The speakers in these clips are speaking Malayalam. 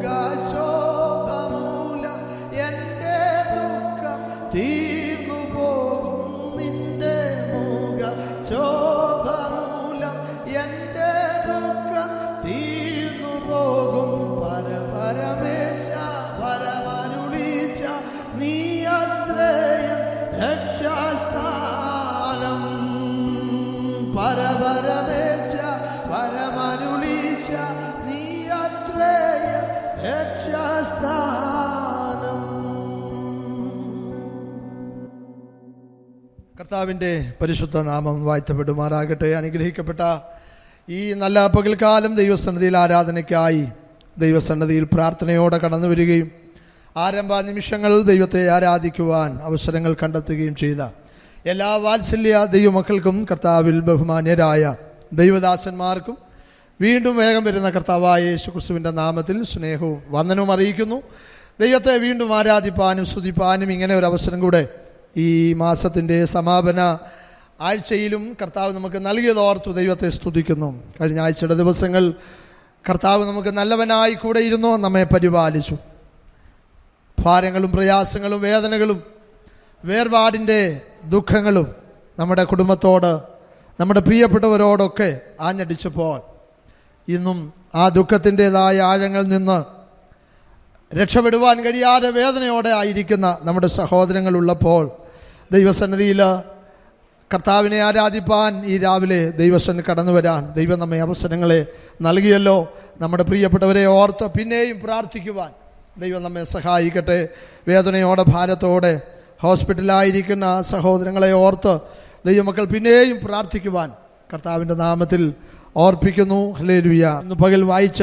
മുഖശോഭമൂലം എൻ്റെ ദുഃഖം തീർന്നു പോകും. നിന്റെ മുഖശോഭമൂലം എൻ്റെ ദുഃഖം തീർന്നു പോകും. പരപരമേശ പരമരുളീശ നീ അത്രയും രക്ഷാസ്ഥാനം. പരപരമേശ പരമരുളീശ നീ അത്രയും രക്ഷാസ്ഥാനം. കർത്താവിൻ്റെ പരിശുദ്ധ നാമം വാഴ്ത്തപ്പെടുമാറാകട്ടെ. അനുഗ്രഹിക്കപ്പെട്ട ഈ നല്ല പകൽക്കാലം ദൈവസന്നിധിയിൽ ആരാധനയ്ക്കായി ദൈവസന്നിധിയിൽ പ്രാർത്ഥനയോടെ കടന്നു വരികയും ആരംഭ നിമിഷങ്ങൾ ദൈവത്തെ ആരാധിക്കുവാൻ അവസരങ്ങൾ കണ്ടെത്തുകയും ചെയ്ത എല്ലാ വാത്സല്യ ദൈവമക്കൾക്കും കർത്താവിൽ ബഹുമാന്യരായ ദൈവദാസന്മാർക്കും വീണ്ടും വേഗം വരുന്ന കർത്താവായ യേശുക്രിസ്തുവിൻ്റെ നാമത്തിൽ സ്നേഹവും വന്ദനവും അറിയിക്കുന്നു. ദൈവത്തെ വീണ്ടും ആരാധിപ്പാനും സ്തുതിപ്പാനും ഇങ്ങനെ ഒരു അവസരം കൂടെ ഈ മാസത്തിൻ്റെ സമാപന ആഴ്ചയിലും കർത്താവ് നമുക്ക് നൽകിയതോർത്തു ദൈവത്തെ സ്തുതിക്കുന്നു. കഴിഞ്ഞ ആഴ്ചയുടെ ദിവസങ്ങൾ കർത്താവ് നമുക്ക് നല്ലവനായി കൂടെ ഇരുന്നു, നമ്മെ പരിപാലിച്ചു. ഭാരങ്ങളും പ്രയാസങ്ങളും വേദനകളും വേർപാടിൻ്റെ ദുഃഖങ്ങളും നമ്മുടെ കുടുംബത്തോട് നമ്മുടെ പ്രിയപ്പെട്ടവരോടൊക്കെ ആഞ്ഞടിച്ചപ്പോൾ ഇന്നും ആ ദുഃഖത്തിൻ്റെതായ ആഴങ്ങളിൽ നിന്ന് രക്ഷപ്പെടുവാൻ കഴിയാതെ വേദനയോടെ ആയിരിക്കുന്ന നമ്മുടെ സഹോദരങ്ങളുള്ളപ്പോൾ ദൈവസന്നിധിയിൽ കർത്താവിനെ ആരാധിപ്പാൻ ഈ രാവിലെ ദൈവസന്നിധി കടന്നു വരാൻ ദൈവം നമ്മെ അവസരങ്ങളെ നൽകിയല്ലോ. നമ്മുടെ പ്രിയപ്പെട്ടവരെ ഓർത്ത് പിന്നെയും പ്രാർത്ഥിക്കുവാൻ ദൈവം നമ്മെ സഹായിക്കട്ടെ. വേദനയോടെ ഭാരത്തോടെ ഹോസ്പിറ്റലായിരിക്കുന്ന സഹോദരങ്ങളെ ഓർത്ത് ദൈവമക്കൾ പിന്നെയും പ്രാർത്ഥിക്കുവാൻ കർത്താവിൻ്റെ നാമത്തിൽ ഓർപ്പിക്കുന്നു. ഹല്ലേലൂയ. ഇന്ന് പകൽ വായിച്ച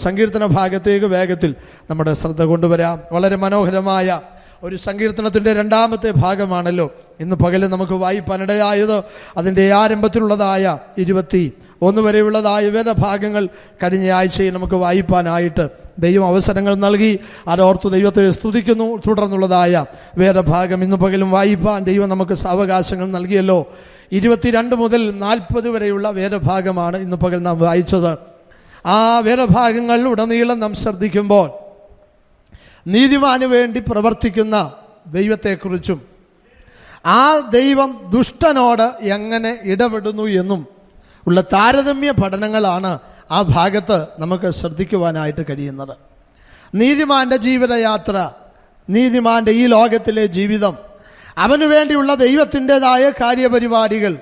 സങ്കീർത്തന ഭാഗത്തേക്ക് വേഗത്തിൽ നമ്മുടെ ശ്രദ്ധ കൊണ്ടുവരാം. വളരെ മനോഹരമായ ഒരു സങ്കീർത്തനത്തിൻ്റെ രണ്ടാമത്തെ ഭാഗമാണല്ലോ ഇന്ന് പകൽ നമുക്ക് വായിപ്പാനിടയായത്. അതിൻ്റെ ആരംഭത്തിലുള്ളതായ 21 വരെയുള്ളതായ വേദഭാഗങ്ങൾ കഴിഞ്ഞ ആഴ്ചയിൽ നമുക്ക് വായിപ്പാനായിട്ട് ദൈവം അവസരങ്ങൾ നൽകി. അതോർത്ത് ദൈവത്തെ സ്തുതിക്കുന്നു. തുടർന്നുള്ളതായ വേദഭാഗം ഇന്ന് പകലും വായിപ്പാൻ ദൈവം നമുക്ക് സാവകാശങ്ങൾ നൽകിയല്ലോ. 22 മുതൽ 40 വരെയുള്ള വേദഭാഗമാണ് ഇന്ന് പകൽ നാം വായിച്ചത്. ആ വേദഭാഗങ്ങൾ ഉടനീളം നാം ശ്രദ്ധിക്കുമ്പോൾ നീതിമാന് വേണ്ടി പ്രവർത്തിക്കുന്ന ദൈവത്തെക്കുറിച്ചും ആ ദൈവം ദുഷ്ടനോട് എങ്ങനെ ഇടപെടുന്നു എന്നും ഉള്ള താരതമ്യ പഠനങ്ങളാണ് ആ ഭാഗത്ത് നമുക്ക് ശ്രദ്ധിക്കുവാനായിട്ട് കഴിയുന്നത്. നീതിമാൻ്റെ ജീവിതയാത്ര, നീതിമാൻ്റെ ഈ ലോകത്തിലെ ജീവിതം, അവന് വേണ്ടിയുള്ള ദൈവത്തിൻ്റെതായ കാര്യപരിപാടികൾ,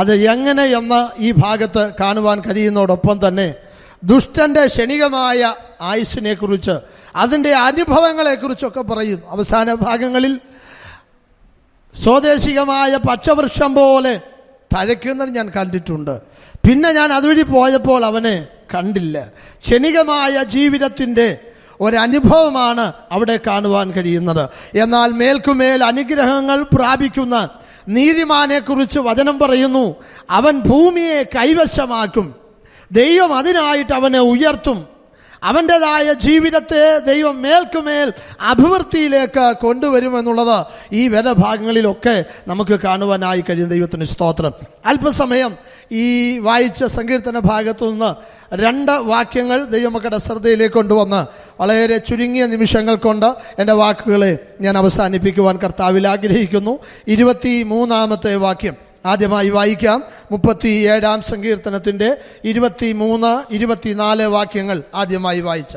അത് എങ്ങനെയെന്ന് ഈ ഭാഗത്ത് കാണുവാൻ കഴിയുന്നതോടൊപ്പം തന്നെ ദുഷ്ടൻ്റെ ക്ഷണികമായ ആയുസ്സിനെക്കുറിച്ച് അതിൻ്റെ അനുഭവങ്ങളെക്കുറിച്ചൊക്കെ പറയുന്നു. അവസാന ഭാഗങ്ങളിൽ സ്വദേശികമായ പച്ചവൃക്ഷം പോലെ തഴയ്ക്കുന്നത് ഞാൻ കണ്ടിട്ടുണ്ട്, പിന്നെ ഞാൻ അതുവഴി പോയപ്പോൾ അവനെ കണ്ടില്ല. ക്ഷണികമായ ജീവിതത്തിൻ്റെ ഒരനുഭവമാണ് അവിടെ കാണുവാൻ കഴിയുന്നത്. എന്നാൽ മേൽക്കുമേൽ അനുഗ്രഹങ്ങൾ പ്രാപിക്കുന്ന നീതിമാനെക്കുറിച്ച് വചനം പറയുന്നു, അവൻ ഭൂമിയെ കൈവശമാക്കും, ദൈവം അതിനായിട്ട് അവനെ ഉയർത്തും, അവൻ്റെതായ ജീവിതത്തെ ദൈവം മേൽക്കുമേൽ അഭിവൃദ്ധിയിലേക്ക് കൊണ്ടുവരുമെന്നുള്ളത് ഈ വേദഭാഗങ്ങളിലൊക്കെ നമുക്ക് കാണുവാനായി കഴിയും. ദൈവത്തിന് സ്തോത്രം. അല്പസമയം ഈ വായിച്ച സങ്കീർത്തന ഭാഗത്തു നിന്ന് 2 വാക്യങ്ങൾ ദൈവമക്കളുടെ ശ്രദ്ധയിലേക്ക് കൊണ്ടുവന്ന് വളരെ ചുരുങ്ങിയ നിമിഷങ്ങൾ കൊണ്ട് എൻ്റെ വാക്കുകളെ ഞാൻ അവസാനിപ്പിക്കുവാൻ കർത്താവിൽ ആഗ്രഹിക്കുന്നു. 23-ാമത്തെ വാക്യം ആദ്യമായി വായിക്കാം. 37-ാം സങ്കീർത്തനത്തിൻ്റെ 23, 24 വാക്യങ്ങൾ ആദ്യമായി വായിച്ച.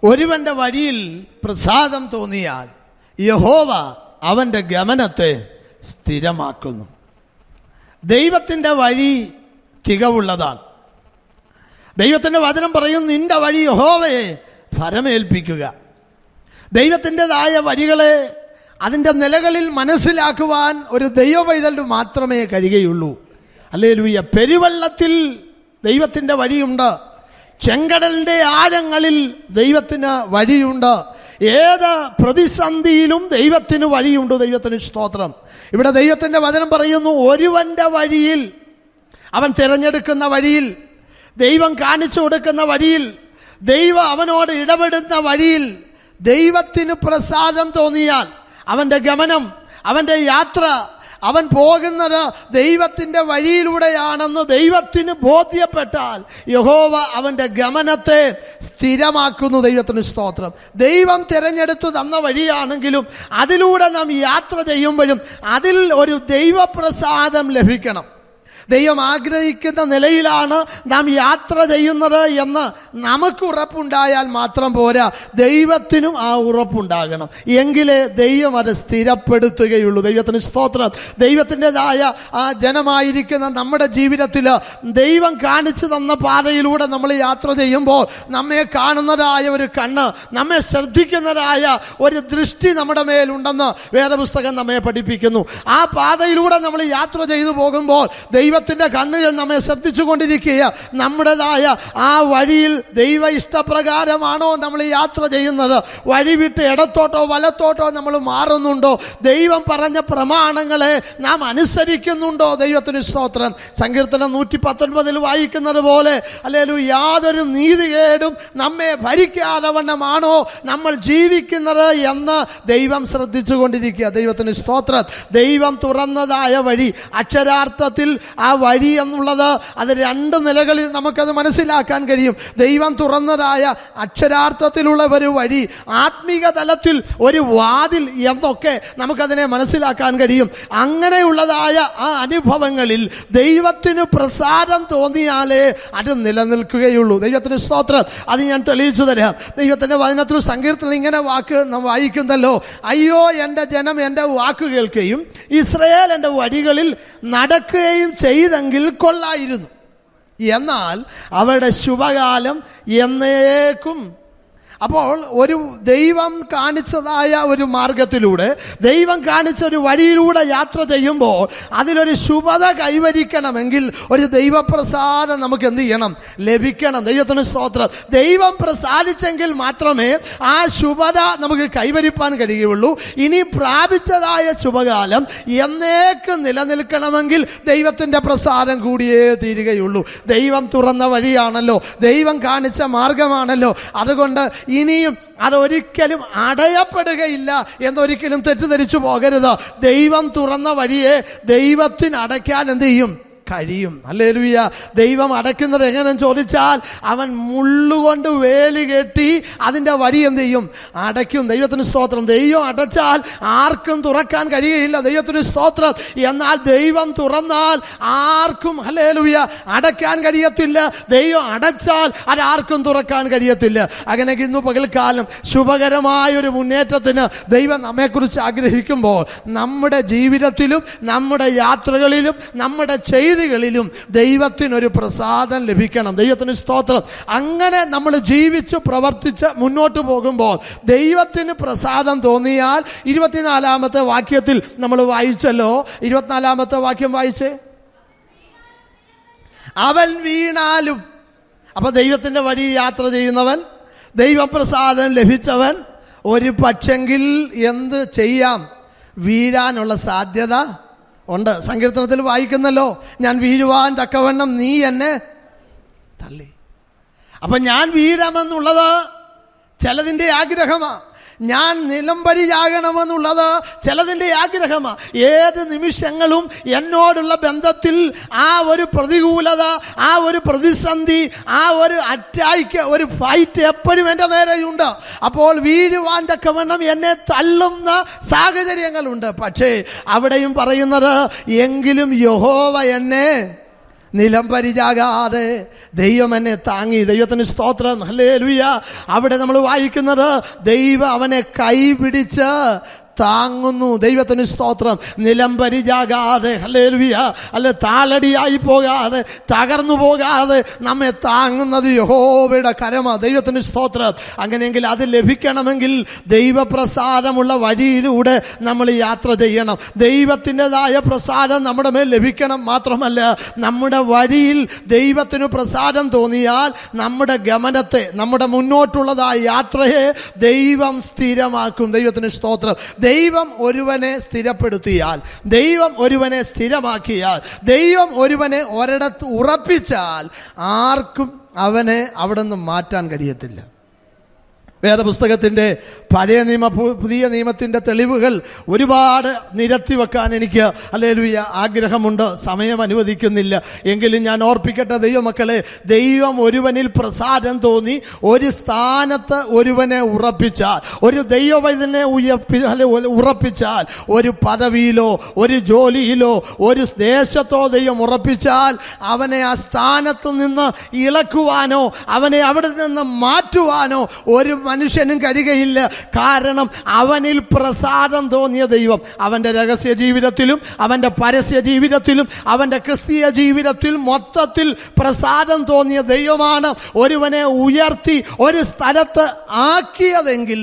ഒരുവന്റെ വഴിയിൽ പ്രസാദം തോന്നിയാൽ യഹോവ അവൻ്റെ ഗമനത്തെ സ്ഥിരമാക്കുന്നു. ദൈവത്തിൻ്റെ വഴി തികവുള്ളതാണ്. ദൈവത്തിൻ്റെ വചനം പറയും, നിന്റെ വഴി യഹോവയെ ഫലമേൽപ്പിക്കുക. ദൈവത്തിൻ്റെതായ വഴികളെ അതിൻ്റെ നിലകളിൽ മനസ്സിലാക്കുവാൻ ഒരു ദൈവപൈതലിന് മാത്രമേ കഴിയുകയുള്ളൂ. ഹല്ലേലൂയ. പെരുവെള്ളത്തിൽ ദൈവത്തിൻ്റെ വഴിയുണ്ട്, ചെങ്കടലിൻ്റെ ആഴങ്ങളിൽ ദൈവത്തിന് വഴിയുണ്ട്, ഏത് പ്രതിസന്ധിയിലും ദൈവത്തിന് വഴിയുണ്ട്. ദൈവത്തിന് സ്തോത്രം. ഇവിടെ ദൈവത്തിൻ്റെ വചനം പറയുന്നു, ഒരുവൻ്റെ വഴിയിൽ, അവൻ തിരഞ്ഞെടുക്കുന്ന വഴിയിൽ, ദൈവം കാണിച്ചു കൊടുക്കുന്ന വഴിയിൽ, ദൈവം അവനോട് ഇടപെടുന്ന വഴിയിൽ ദൈവത്തിന് പ്രസാദം തോന്നിയാൽ അവൻ്റെ ഗമനം, അവൻ്റെ യാത്ര, അവൻ പോകുന്നത് ദൈവത്തിൻ്റെ വഴിയിലൂടെയാണെന്ന് ദൈവത്തിന് ബോധ്യപ്പെട്ടാൽ യഹോവ അവൻ്റെ ഗമനത്തെ സ്ഥിരമാക്കുന്നു. ദൈവത്തിന് സ്തോത്രം. ദൈവം തിരഞ്ഞെടുത്തു തന്ന വഴിയാണെങ്കിലും അതിലൂടെ നാം യാത്ര ചെയ്യുമ്പോഴും അതിൽ ഒരു ദൈവപ്രസാദം ലഭിക്കണം. ദൈവം ആഗ്രഹിക്കുന്ന നിലയിലാണ് നാം യാത്ര ചെയ്യുന്നത് എന്ന് നമുക്ക് ഉറപ്പുണ്ടായാൽ മാത്രം പോരാ, ദൈവത്തിനും ആ ഉറപ്പുണ്ടാകണം. എങ്കിലേ ദൈവം അത് സ്ഥിരപ്പെടുത്തുകയുള്ളൂ. ദൈവത്തിന് സ്തോത്രം. ദൈവത്തിൻ്റെതായ ആ ജനമായിരിക്കുന്ന നമ്മുടെ ജീവിതത്തിൽ ദൈവം കാണിച്ചു തന്ന പാതയിലൂടെ നമ്മൾ യാത്ര ചെയ്യുമ്പോൾ നമ്മെ കാണുന്നതായ ഒരു കണ്ണ്, നമ്മെ ശ്രദ്ധിക്കുന്നതായ ഒരു ദൃഷ്ടി നമ്മുടെ മേലുണ്ടെന്ന് വേദപുസ്തകം നമ്മെ പഠിപ്പിക്കുന്നു. ആ പാതയിലൂടെ നമ്മൾ യാത്ര ചെയ്തു പോകുമ്പോൾ ദൈവത്തിൻ്റെ കണ്ണുകൾ നമ്മെ ശ്രദ്ധിച്ചു കൊണ്ടിരിക്കുക. നമ്മുടേതായ ആ വഴിയിൽ ദൈവ ഇഷ്ടപ്രകാരമാണോ നമ്മൾ യാത്ര ചെയ്യുന്നത്? വഴി വിട്ട് ഇടത്തോട്ടോ വലത്തോട്ടോ നമ്മൾ മാറുന്നുണ്ടോ? ദൈവം പറഞ്ഞ പ്രമാണങ്ങളെ നാം അനുസരിക്കുന്നുണ്ടോ? ദൈവത്തിന് സ്തോത്രം. സങ്കീർത്തനം 119 വായിക്കുന്നത് പോലെ ഹല്ലേലൂയ, യാതൊരു നീതികേടും നമ്മെ ഭരിക്കാതെ വണ്ണമാണോ നമ്മൾ ജീവിക്കുന്നത് എന്ന് ദൈവം ശ്രദ്ധിച്ചു കൊണ്ടിരിക്കുക. ദൈവത്തിന് സ്തോത്രം. ദൈവം തുറന്നതായ വഴി, അക്ഷരാർത്ഥത്തിൽ ആ വഴി എന്നുള്ളത് അത് രണ്ട് നിലകളിൽ നമുക്കത് മനസ്സിലാക്കാൻ കഴിയും. ദൈവം തുറന്നതായ അക്ഷരാർത്ഥത്തിലുള്ള ഒരു വഴി, ആത്മീക തലത്തിൽ ഒരു വാതിൽ എന്നൊക്കെ നമുക്കതിനെ മനസ്സിലാക്കാൻ കഴിയും. അങ്ങനെയുള്ളതായ ആ അനുഭവങ്ങളിൽ ദൈവത്തിന് പ്രസാദം തോന്നിയാലേ അത് നിലനിൽക്കുകയുള്ളൂ. ദൈവത്തിന് സ്തോത്രം. അത് ഞാൻ തെളിയിച്ചു തരാം. ദൈവത്തിൻ്റെ വചനത്തിൽ സങ്കീർത്തനം ഇങ്ങനെ വാക്ക് നാം വായിക്കുന്നല്ലോ, അയ്യോ എൻ്റെ ജനം എൻ്റെ വാക്ക് കേൾക്കുകയും ഇസ്രായേൽ എൻ്റെ വഴികളിൽ നടക്കുകയും ചെയ്തെങ്കിൽ കൊള്ളായിരുന്നു, എന്നാൽ അവരുടെ ശുഭകാലം എന്നേക്കും. അപ്പോൾ ഒരു ദൈവം കാണിച്ചതായ ഒരു മാർഗത്തിലൂടെ, ദൈവം കാണിച്ച ഒരു വഴിയിലൂടെ യാത്ര ചെയ്യുമ്പോൾ അതിലൊരു ശുഭത കൈവരിക്കണമെങ്കിൽ ഒരു ദൈവപ്രസാദം നമുക്ക് എന്ത് ചെയ്യണം? ലഭിക്കണം. ദൈവത്തിന് സ്തോത്രം. ദൈവം പ്രസാദിച്ചെങ്കിൽ മാത്രമേ ആ ശുഭത നമുക്ക് കൈവരിപ്പാൻ കഴിയുള്ളൂ. ഇനി പ്രാപിച്ചതായ ശുഭകാലം എന്നേക്ക് നിലനിൽക്കണമെങ്കിൽ ദൈവത്തിൻ്റെ പ്രസാദം കൂടിയേ തീരുകയുള്ളൂ. ദൈവം തുറന്ന വഴിയാണല്ലോ, ദൈവം കാണിച്ച മാർഗമാണല്ലോ. അതുകൊണ്ട് ഇനിയും അതൊരിക്കലും അടയപ്പെടുകയില്ല എന്നൊരിക്കലും തെറ്റിദ്ധരിച്ചു പോകരുത്. ദൈവം തുറന്ന വഴിയെ ദൈവത്തിന് അടയ്ക്കാൻ എന്ത് ചെയ്യും? കഴിയും. ഹല്ലേലൂയ. ദൈവം അടയ്ക്കുന്നത് എങ്ങനെയെന്ന് ചോദിച്ചാൽ അവൻ മുള്ളുകൊണ്ട് വേലി കെട്ടി അതിൻ്റെ വഴി എന്ത് ചെയ്യും? അടയ്ക്കും. ദൈവത്തിന് സ്തോത്രം. ദൈവം അടച്ചാൽ ആർക്കും തുറക്കാൻ കഴിയുകയില്ല. ദൈവത്തിന് സ്തോത്രം. എന്നാൽ ദൈവം തുറന്നാൽ ആർക്കും ഹല്ലേലൂയ അടയ്ക്കാൻ കഴിയത്തില്ല. ദൈവം അടച്ചാൽ അതാർക്കും തുറക്കാൻ കഴിയത്തില്ല. അങ്ങനെ ഇന്ന് പകൽക്കാലം ശുഭകരമായൊരു മുന്നേറ്റത്തിന് ദൈവം നമ്മെക്കുറിച്ച് ആഗ്രഹിക്കുമ്പോൾ നമ്മുടെ ജീവിതത്തിലും നമ്മുടെ യാത്രകളിലും നമ്മുടെ ചെയ്തികളിലും ദൈവത്തിനൊരു പ്രസാദം ലഭിക്കണം. ദൈവത്തിന് സ്തോത്രം. അങ്ങനെ നമ്മൾ ജീവിച്ച് പ്രവർത്തിച്ച് മുന്നോട്ട് പോകുമ്പോൾ ദൈവത്തിന് പ്രസാദം തോന്നിയാൽ 24-ാമത്തെ വാക്യത്തിൽ നമ്മൾ വായിച്ചല്ലോ. 24-ാമത്തെ വാക്യം വായിച്ചേ. അവൻ വീണാലും. അപ്പൊ ദൈവത്തിൻ്റെ വഴി യാത്ര ചെയ്യുന്നവൻ, ദൈവപ്രസാദം ലഭിച്ചവൻ ഒരു പക്ഷെങ്കിൽ എന്ത് ചെയ്യാം? വീഴാനുള്ള സാധ്യത ഉണ്ട്. സങ്കീർത്തനത്തിൽ വായിക്കുന്നല്ലോ, ഞാൻ വീഴുവാൻ തക്കവണ്ണം നീ എന്നെ തള്ളി. അപ്പൊ ഞാൻ വീഴാമെന്നുള്ളത് ചിലതിൻ്റെ ആഗ്രഹമാണ്. ഞാൻ നിലംപരിചാകണമെന്നുള്ളത് ചിലതിൻ്റെ ആഗ്രഹമാണ്. ഏത് നിമിഷങ്ങളും എന്നോടുള്ള ബന്ധത്തിൽ ആ ഒരു പ്രതികൂലത, ആ ഒരു പ്രതിസന്ധി, ആ ഒരു അറ്റാക്ക്, ഒരു ഫൈറ്റ് എപ്പോഴും എൻ്റെ നേരെയുണ്ട്. അപ്പോൾ വീഴുവാൻ തക്കവണ്ണം എന്നെ തള്ളുന്ന സാഹചര്യങ്ങളുണ്ട്. പക്ഷേ അവിടെയും പറയുന്നത്, എങ്കിലും യഹോവ എന്നെ നിലംപരിചാകാതെ ദൈവം എന്നെ താങ്ങി. ദൈവത്തിന് സ്തോത്രം. ഹല്ലേലൂയ. അവിടെ നമ്മൾ വായിക്കുന്നത് ദൈവം അവനെ കൈപിടിച്ച് താങ്ങുന്നു. ദൈവത്തിന് സ്തോത്രം. നിലംപരിചാകാതെ ഹല്ലേലൂയ, അല്ലെ താളടിയായി പോകാതെ തകർന്നു പോകാതെ നമ്മെ താങ്ങുന്നത് യഹോവയുടെ കരമാണ്. ദൈവത്തിന് സ്തോത്രം. അങ്ങനെയെങ്കിൽ അത് ലഭിക്കണമെങ്കിൽ ദൈവപ്രസാദമുള്ള വഴിയിലൂടെ നമ്മൾ യാത്ര ചെയ്യണം. ദൈവത്തിൻ്റെതായ പ്രസാദം നമ്മുടെ മേൽ ലഭിക്കണം. മാത്രമല്ല, നമ്മുടെ വഴിയിൽ ദൈവത്തിന് പ്രസാദം തോന്നിയാൽ നമ്മുടെ ഗമനത്തെ, നമ്മുടെ മുന്നോട്ടുള്ളതായ യാത്രയെ ദൈവം സ്ഥിരമാക്കും. ദൈവത്തിന് സ്തോത്രം. ദൈവം ഒരുവനെ സ്ഥിരപ്പെടുത്തിയാൽ, ദൈവം ഒരുവനെ സ്ഥിരമാക്കിയാൽ, ദൈവം ഒരുവനെ ഒരിടത്ത് ഉറപ്പിച്ചാൽ ആർക്കും അവനെ അവിടെ നിന്ന് മാറ്റാൻ കഴിയത്തില്ല. വേദപുസ്തകത്തിൻ്റെ പഴയ നിയമ പുതിയ നിയമത്തിൻ്റെ തെളിവുകൾ ഒരുപാട് നിരത്തി വെക്കാൻ എനിക്ക് ഹല്ലേലൂയ ആഗ്രഹമുണ്ട്. സമയം അനുവദിക്കുന്നില്ല. എങ്കിലും ഞാൻ ഓർപ്പിക്കട്ടെ ദൈവമക്കളെ, ദൈവം ഒരുവനിൽ പ്രസാദം തോന്നി ഒരു സ്ഥാനത്ത് ഒരുവനെ ഉറപ്പിച്ചാൽ, ഒരു ദൈവവൈദ്യനെ ഉറപ്പിച്ചാൽ, ഒരു പദവിയിലോ ഒരു ജോലിയിലോ ഒരു ദേശത്തോ ദൈവം ഉറപ്പിച്ചാൽ അവനെ ആ സ്ഥാനത്ത് നിന്ന് ഇളക്കുവാനോ അവനെ അവിടെ നിന്ന് മാറ്റുവാനോ ഒരു മനുഷ്യനും കഴിയുകയില്ല. കാരണം അവനിൽ പ്രസാദം തോന്നിയ ദൈവം അവൻ്റെ രഹസ്യ ജീവിതത്തിലും അവൻ്റെ പരസ്യ ജീവിതത്തിലും അവൻ്റെ ക്രിസ്തീയ ജീവിതത്തിൽ മൊത്തത്തിൽ പ്രസാദം തോന്നിയ ദൈവമാണ് ഒരുവനെ ഉയർത്തി ഒരു സ്ഥലത്ത് ആക്കിയതെങ്കിൽ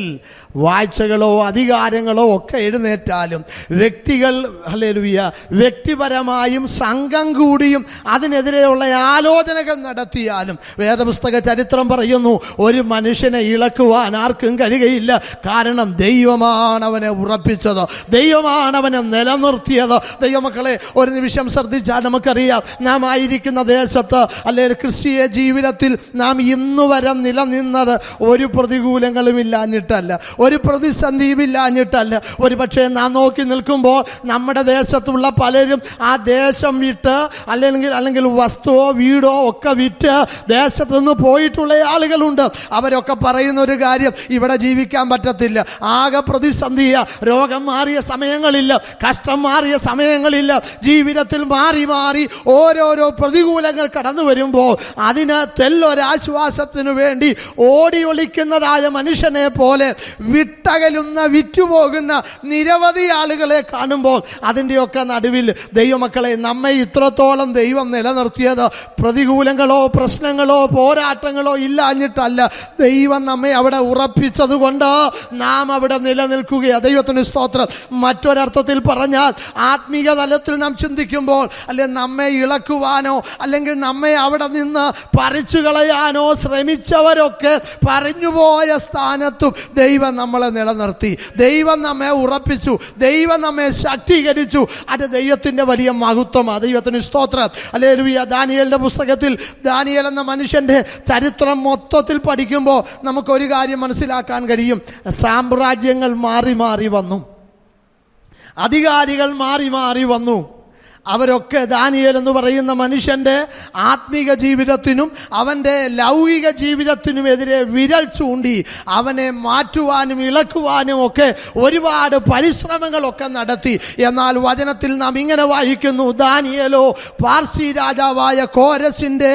വാഴ്ചകളോ അധികാരങ്ങളോ ഒക്കെ എഴുന്നേറ്റാലും വ്യക്തികൾ ഹല്ലേലൂയ വ്യക്തിപരമായും സംഘം കൂടിയും അതിനെതിരെയുള്ള ആലോചനകൾ നടത്തിയാലും വേദപുസ്തക ചരിത്രം പറയുന്നു ഒരു മനുഷ്യനെ ഇളക്കുവാൻ ആർക്കും കഴിയുകയില്ല. കാരണം ദൈവമാണ് അവനെ ഉറപ്പിച്ചത്, ദൈവമാണ് അവനെ നിലനിർത്തിയത്. ദൈവമക്കളെ, ഒരു നിമിഷം ശ്രദ്ധിച്ചാൽ നമുക്കറിയാം, നാം ആയിരിക്കുന്ന ദേശത്ത് അല്ലെങ്കിൽ ക്രിസ്തീയ ജീവിതത്തിൽ നാം ഇന്നുവരെ നിലനിന്നത് ഒരു പ്രതികൂലങ്ങളും ഇല്ലാഞ്ഞിട്ടല്ല, ഒരു പ്രതിസന്ധിയും ഇല്ലാഞ്ഞിട്ടല്ല. ഒരു പക്ഷേ നാം നോക്കി നിൽക്കുമ്പോൾ നമ്മുടെ ദേശത്തുള്ള പലരും ആ ദേശം വിട്ട് അല്ലെങ്കിൽ വസ്തുവോ വീടോ ഒക്കെ വിറ്റ് ദേശത്തു നിന്ന് പോയിട്ടുള്ള ആളുകളുണ്ട്. അവരൊക്കെ പറയുന്ന ഒരു കാര്യം, ഇവിടെ ജീവിക്കാൻ പറ്റത്തില്ല, ആകെ പ്രതിസന്ധിയ, രോഗം മാറിയ സമയങ്ങളില്ല, കഷ്ടം മാറിയ സമയങ്ങളില്ല, ജീവിതത്തിൽ മാറി മാറി ഓരോരോ പ്രതികൂലങ്ങൾ കടന്നു വരുമ്പോൾ അതിന് തെല്ലൊരാശ്വാസത്തിനു വേണ്ടി ഓടി ഒളിക്കുന്നതായ മനുഷ്യനെ പോലെ വിട്ടകലുന്ന വിറ്റുപോകുന്ന നിരവധി ആളുകളെ കാണുമ്പോൾ അതിൻ്റെയൊക്കെ നടുവിൽ ദൈവമക്കളെ നമ്മെ ഇത്രത്തോളം ദൈവം നിലനിർത്തിയത് പ്രതികൂലങ്ങളോ പ്രശ്നങ്ങളോ പോരാട്ടങ്ങളോ ഇല്ലാഞ്ഞിട്ടല്ല. ദൈവം നമ്മെ അവിടെ ഉറപ്പിച്ചത് കൊണ്ട് നാം അവിടെ നിലനിൽക്കുകയാണ്. ദൈവത്തിന് സ്തോത്രം. മറ്റൊരർത്ഥത്തിൽ പറഞ്ഞാൽ ആത്മീക തലത്തിൽ നാം ചിന്തിക്കുമ്പോൾ അല്ലെങ്കിൽ നമ്മെ ഇളക്കുവാനോ അല്ലെങ്കിൽ നമ്മെ അവിടെ നിന്ന് പറിച്ചു കളയാനോ ശ്രമിച്ചവരൊക്കെ പറഞ്ഞുപോയ സ്ഥാനത്തും ദൈവം നമ്മളെ നിലനിർത്തി, ദൈവം നമ്മെ ഉറപ്പിച്ചു, ദൈവം നമ്മെ ശക്തീകരിച്ചു. അത് ദൈവത്തിൻ്റെ വലിയ മഹത്വമാണ്. ദൈവത്തിന് സ്തോത്രം. ഹല്ലേലൂയ. ദാനിയേലിൻ്റെ പുസ്തകത്തിൽ ദാനിയേൽ എന്ന മനുഷ്യൻ്റെ ചരിത്രം മൊത്തത്തിൽ പഠിക്കുമ്പോൾ നമുക്കൊരു കാര്യം മനസ്സിലാക്കാൻ കഴിയും. സാമ്രാജ്യങ്ങൾ മാറി മാറി വന്നു, അധികാരികൾ മാറി മാറി വന്നു. അവരൊക്കെ ദാനിയേൽ എന്ന് പറയുന്ന മനുഷ്യൻ്റെ ആത്മീക ജീവിതത്തിനും അവൻ്റെ ലൗകിക ജീവിതത്തിനുമെതിരെ വിരൽ ചൂണ്ടി അവനെ മാറ്റുവാനും ഇളക്കുവാനും ഒക്കെ ഒരുപാട് പരിശ്രമങ്ങളൊക്കെ നടത്തി. എന്നാൽ വചനത്തിൽ നാം ഇങ്ങനെ വായിക്കുന്നു, ദാനിയേലോ പാർസി രാജാവായ കോരസിൻ്റെ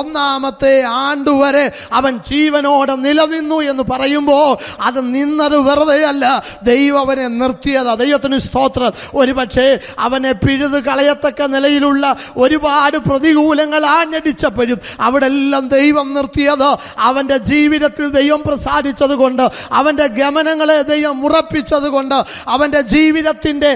ഒന്നാമത്തെ ആണ്ടുവരെ അവൻ ജീവനോടെ നിലനിന്നു എന്ന് പറയുമ്പോൾ അത് നിന്നത് വെറുതെയല്ല, ദൈവം അവനെ നിർത്തിയതാ. ദൈവത്തിന് സ്തോത്രം. ഒരുപക്ഷെ അവനെ പിഴുത് കളയത്തക്ക നിലയിലുള്ള ഒരുപാട് പ്രതികൂലങ്ങൾ ആഞ്ഞടിച്ചപ്പോഴും അവിടെ എല്ലാം ദൈവം നിർത്തിയത് അവൻ്റെ ജീവിതത്തിൽ ദൈവം പ്രസാദിച്ചത് കൊണ്ട്, അവൻ്റെ ഗമനങ്ങളെ ദൈവം ഉറപ്പിച്ചത് കൊണ്ട്, അവൻ്റെ ജീവിതത്തിൻ്റെ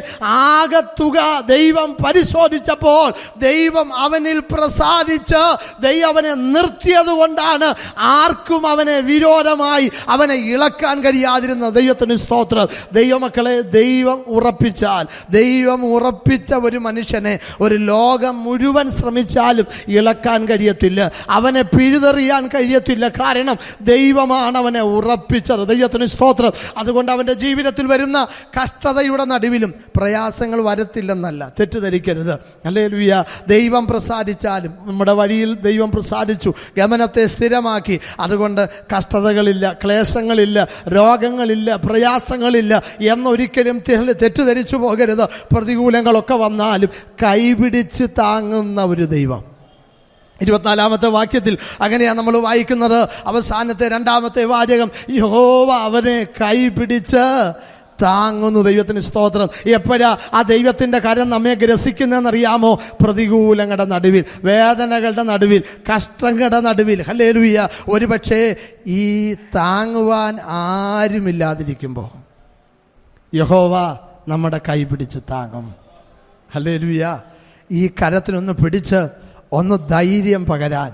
ആകത്തുക ദൈവം പരിശോധിച്ചപ്പോൾ ദൈവം അവനിൽ പ്രസാദിച്ച് ദൈവം അവനെ നിർത്തിയത് കൊണ്ടാണ് ആർക്കും അവനെ വിരോധമായി അവനെ ഇളക്കാൻ കഴിയാതിരുന്നത്. ദൈവത്തിന് സ്തോത്രം. ദൈവമക്കളെ, ദൈവം ഉറപ്പിച്ചാൽ, ദൈവം ഉറപ്പിച്ച ഒരു മനുഷ്യനെ ഒരു ലോകം മുഴുവൻ ശ്രമിച്ചാലും ഇളക്കാൻ കഴിയത്തില്ല, അവനെ പിഴുതെറിയാൻ കഴിയത്തില്ല. കാരണം ദൈവമാണ് അവനെ ഉറപ്പിച്ചത്. ദൈവത്തിന് സ്തോത്രം. അതുകൊണ്ട് അവൻ്റെ ജീവിതത്തിൽ വരുന്ന കഷ്ടതയുടെ നടുവിലും പ്രയാസങ്ങൾ വരത്തില്ലെന്നല്ല, തെറ്റിദ്ധരിക്കരുത്. ഹല്ലേലൂയ. ദൈവം പ്രസാദിച്ചാലും നമ്മുടെ വഴിയിൽ ദൈവം പ്രസാദിച്ചു, ഗമനത്തെ സ്ഥിരമാക്കി. അതുകൊണ്ട് കഷ്ടതകളില്ല, ക്ലേശങ്ങളില്ല, രോഗങ്ങളില്ല, പ്രയാസങ്ങളില്ല എന്നൊരിക്കലും തെറ്റിദ്ധരിച്ചു പോകരുത്. പ്രതികൂലങ്ങളൊക്കെ വന്നാലും കൈപിടിച്ച് താങ്ങുന്ന ഒരു ദൈവം. 24-ാമത്തെ വാക്യത്തിൽ അങ്ങനെയാണ് നമ്മൾ വായിക്കുന്നത്. അവസാനത്തെ 2-ാമത്തെ വാചകം, യഹോവ അവനെ കൈപിടിച്ച് താങ്ങുന്നു. ദൈവത്തിന് സ്തോത്രം. എപ്പോഴാ ആ ദൈവത്തിൻ്റെ കരം നമ്മെ ഗ്രസിക്കുന്നതെന്നറിയാമോ? പ്രതികൂലങ്ങളുടെ നടുവിൽ, വേദനകളുടെ നടുവിൽ, കഷ്ടങ്ങളുടെ നടുവിൽ. ഹല്ലേലൂയ. ഒരുപക്ഷെ ഈ താങ്ങുവാൻ ആരുമില്ലാതിരിക്കുമ്പോൾ യഹോവ നമ്മുടെ കൈ പിടിച്ച് താങ്ങും. ഹല്ലേലൂയ. ഈ കരത്തിനൊന്ന് പിടിച്ച് ഒന്ന് ധൈര്യം പകരാൻ,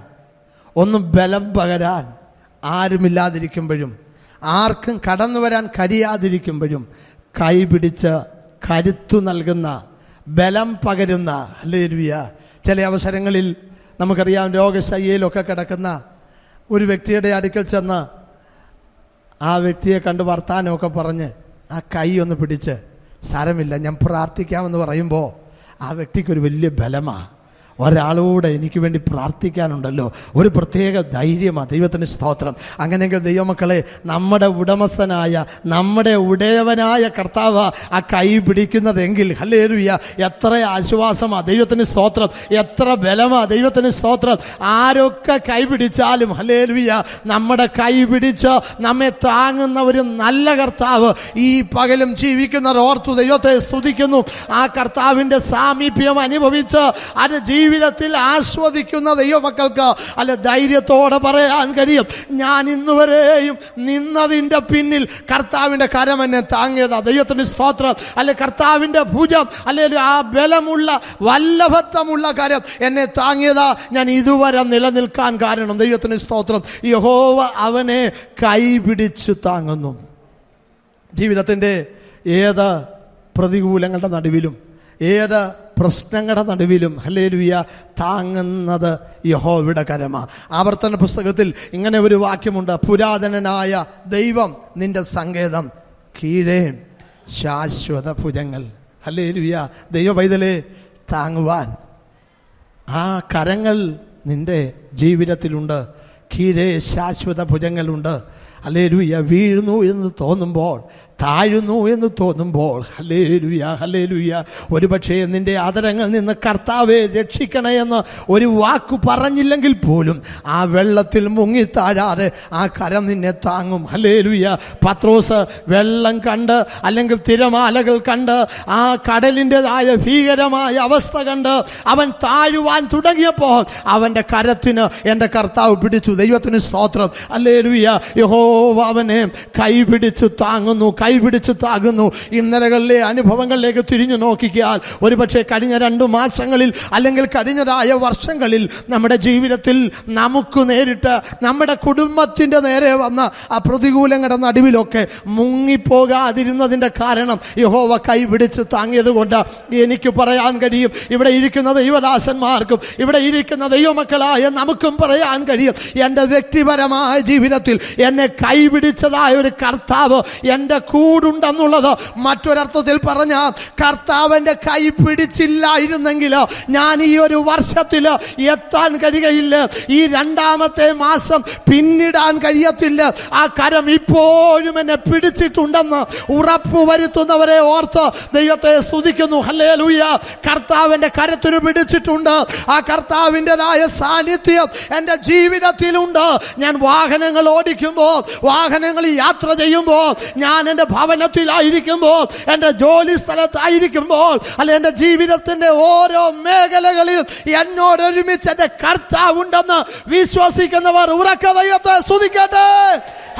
ഒന്ന് ബലം പകരാൻ ആരുമില്ലാതിരിക്കുമ്പോഴും ആർക്കും കടന്നു വരാൻ കഴിയാതിരിക്കുമ്പോഴും കൈപിടിച്ച് കരുത്തു നൽകുന്ന, ബലം പകരുന്ന. ഹല്ലേലൂയ. ചില അവസരങ്ങളിൽ നമുക്കറിയാം, രോഗശയ്യയിലൊക്കെ കിടക്കുന്ന ഒരു വ്യക്തിയുടെ അടുക്കൽ ചെന്ന് ആ വ്യക്തിയെ കണ്ട് വർത്താനമൊക്കെ പറഞ്ഞ് ആ കൈ ഒന്ന് പിടിച്ച് സാരമില്ല ഞാൻ പ്രാർത്ഥിക്കാമെന്ന് പറയുമ്പോൾ ആ വ്യക്തിക്കൊരു വലിയ ബലമാണ്. ഒരാളൂടെ എനിക്ക് വേണ്ടി പ്രാർത്ഥിക്കാനുണ്ടല്ലോ, ഒരു പ്രത്യേക ധൈര്യമാണ്. ദൈവത്തിന് സ്തോത്രം. അങ്ങനെയെങ്കിൽ ദൈവമക്കളെ, നമ്മുടെ ഉടമസ്ഥനായ നമ്മുടെ ഉടയവനായ കർത്താവ് ആ കൈ പിടിക്കുന്നതെങ്കിൽ ഹല്ലേലൂയ, എത്ര ആശ്വാസമാണ്. ദൈവത്തിന് സ്തോത്രം. എത്ര ബലമാണ്. ദൈവത്തിന് സ്തോത്രം. ആരൊക്കെ കൈ പിടിച്ചാലും ഹല്ലേലൂയ, നമ്മുടെ കൈ പിടിച്ച് നമ്മെ താങ്ങുന്ന ഒരു നല്ല കർത്താവ് ഈ പകലും ജീവിക്കുന്നവർ ഓർത്തു ദൈവത്തെ സ്തുതിക്കുന്നു. ആ കർത്താവിൻ്റെ സാമീപ്യം അനുഭവിച്ച് അത് ജീവിതത്തിൽ ആസ്വദിക്കുന്ന ദൈവമക്കൾക്ക് അല്ല ധൈര്യത്തോടെ പറയാൻ കഴിയും, ഞാൻ ഇന്നുവരെയും നിന്നതിൻ്റെ പിന്നിൽ കർത്താവിൻ്റെ കരം എന്നെ താങ്ങിയതാ. ദൈവത്തിന് സ്തോത്രം. അല്ലെ കർത്താവിൻ്റെ ഭുജം അല്ലെങ്കിൽ ആ ബലമുള്ള വല്ലഭത്വമുള്ള കരം എന്നെ താങ്ങിയതാ. ഞാൻ ഇതുവരെ നിലനിൽക്കാൻ കാരണം. ദൈവത്തിന് സ്തോത്രം. യഹോവ അവനെ കൈപിടിച്ചു താങ്ങുന്നു. ജീവിതത്തിൻ്റെ ഏത് പ്രതികൂലങ്ങളുടെ നടുവിലും ഏത് പ്രശ്നങ്ങളുടെ നടുവിലും ഹല്ലേലൂയ താങ്ങുന്നത് യഹോവയുടെ കരമാണ്. ആവർത്തന പുസ്തകത്തിൽ ഇങ്ങനെ ഒരു വാക്യമുണ്ട്, പുരാതനനായ ദൈവം നിന്റെ സങ്കേതം, കീഴേ ശാശ്വത ഭുജങ്ങൾ. ഹല്ലേലൂയ. ദൈവ പൈതലേ, താങ്ങുവാൻ ആ കരങ്ങൾ നിന്റെ ജീവിതത്തിലുണ്ട്. കീഴേ ശാശ്വത ഭുജങ്ങളുണ്ട്. ഹല്ലേലൂയ. വീഴുന്നു എന്ന് തോന്നുമ്പോൾ, താഴുന്നു എന്ന് തോന്നുമ്പോൾ ഹല്ലേലൂയ ഹല്ലേലൂയ, ഒരുപക്ഷേ നിന്റെ ആദരങ്ങളിൽ നിന്ന് കർത്താവെ രക്ഷിക്കണേ എന്ന് ഒരു വാക്ക് പറഞ്ഞില്ലെങ്കിൽ പോലും ആ വെള്ളത്തിൽ മുങ്ങിത്താഴാതെ ആ കരം നിന്നെ താങ്ങും. ഹല്ലേലൂയ. പത്രോസ് വെള്ളം കണ്ട് അല്ലെങ്കിൽ തിരമാലകൾ കണ്ട് ആ കടലിൻ്റെതായ ഭീകരമായ അവസ്ഥ കണ്ട് അവൻ താഴുവാൻ തുടങ്ങിയപ്പോൾ അവൻ്റെ കരത്തിന് എൻ്റെ കർത്താവ് പിടിച്ചു. ദൈവത്തിന് സ്തോത്രം. ഹല്ലേലൂയ. യഹോവ അവനെ കൈപിടിച്ചു താങ്ങുന്നു, കൈപിടിച്ചു താങ്ങുന്നു. ഇന്നലകളിലെ അനുഭവങ്ങളിലേക്ക് തിരിഞ്ഞു നോക്കിയാൽ ഒരുപക്ഷെ കഴിഞ്ഞ 2 മാസങ്ങളിൽ അല്ലെങ്കിൽ കഴിഞ്ഞതായ വർഷങ്ങളിൽ നമ്മുടെ ജീവിതത്തിൽ നമുക്ക് നേരിട്ട് നമ്മുടെ കുടുംബത്തിൻ്റെ നേരെ വന്ന ആ പ്രതികൂലങ്ങളുടെ നടുവിലൊക്കെ മുങ്ങിപ്പോകാതിരുന്നതിൻ്റെ കാരണം യഹോവ കൈപിടിച്ച് താങ്ങിയത് കൊണ്ട് എനിക്ക് പറയാൻ കഴിയും. ഇവിടെ ഇരിക്കുന്ന ദൈവദാസന്മാർക്കും ഇവിടെ ഇരിക്കുന്ന ദൈവമക്കളായ നമുക്കും പറയാൻ കഴിയും, എൻ്റെ വ്യക്തിപരമായ ജീവിതത്തിൽ എന്നെ കൈപിടിച്ചതായ ഒരു കർത്താവ് എൻ്റെ കൂടുണ്ടെന്നുള്ളത്. മറ്റൊരർത്ഥത്തിൽ പറഞ്ഞ കർത്താവിൻ്റെ കൈ പിടിച്ചില്ലായിരുന്നെങ്കിൽ ഞാൻ ഈ ഒരു വർഷത്തിൽ എത്താൻ കഴിയുകയില്ല, ഈ 2ാമത്തെ മാസം പിന്നിടാൻ കഴിയത്തില്ല. ആ കരം ഇപ്പോഴും എന്നെ പിടിച്ചിട്ടുണ്ടെന്ന് ഉറപ്പുവരുത്തുന്നവരെ ഓർത്ത് ദൈവത്തെ സ്തുതിക്കുന്നു. ഹല്ലേലൂയ. കർത്താവിൻ്റെ കരത്തിന് പിടിച്ചിട്ടുണ്ട്. ആ കർത്താവിൻ്റെതായ സാന്നിധ്യം എൻ്റെ ജീവിതത്തിലുണ്ട്. ഞാൻ വാഹനങ്ങൾ ഓടിക്കുമ്പോൾ, വാഹനങ്ങളിൽ യാത്ര ചെയ്യുമ്പോൾ, ഞാൻ എൻ്റെ ഭവനത്തിലായിരിക്കുമ്പോൾ, എൻ്റെ ജോലി സ്ഥലത്തായിരിക്കുമ്പോൾ, അല്ലെ എൻ്റെ ജീവിതത്തിൻ്റെ ഓരോ മേഖലകളിൽ എന്നോടൊരുമിച്ച് എൻ്റെ കർത്താവുണ്ടെന്ന് വിശ്വസിക്കുന്നവർ ഉറക്കെ ദൈവത്തെ സ്തുതിക്കട്ടെ.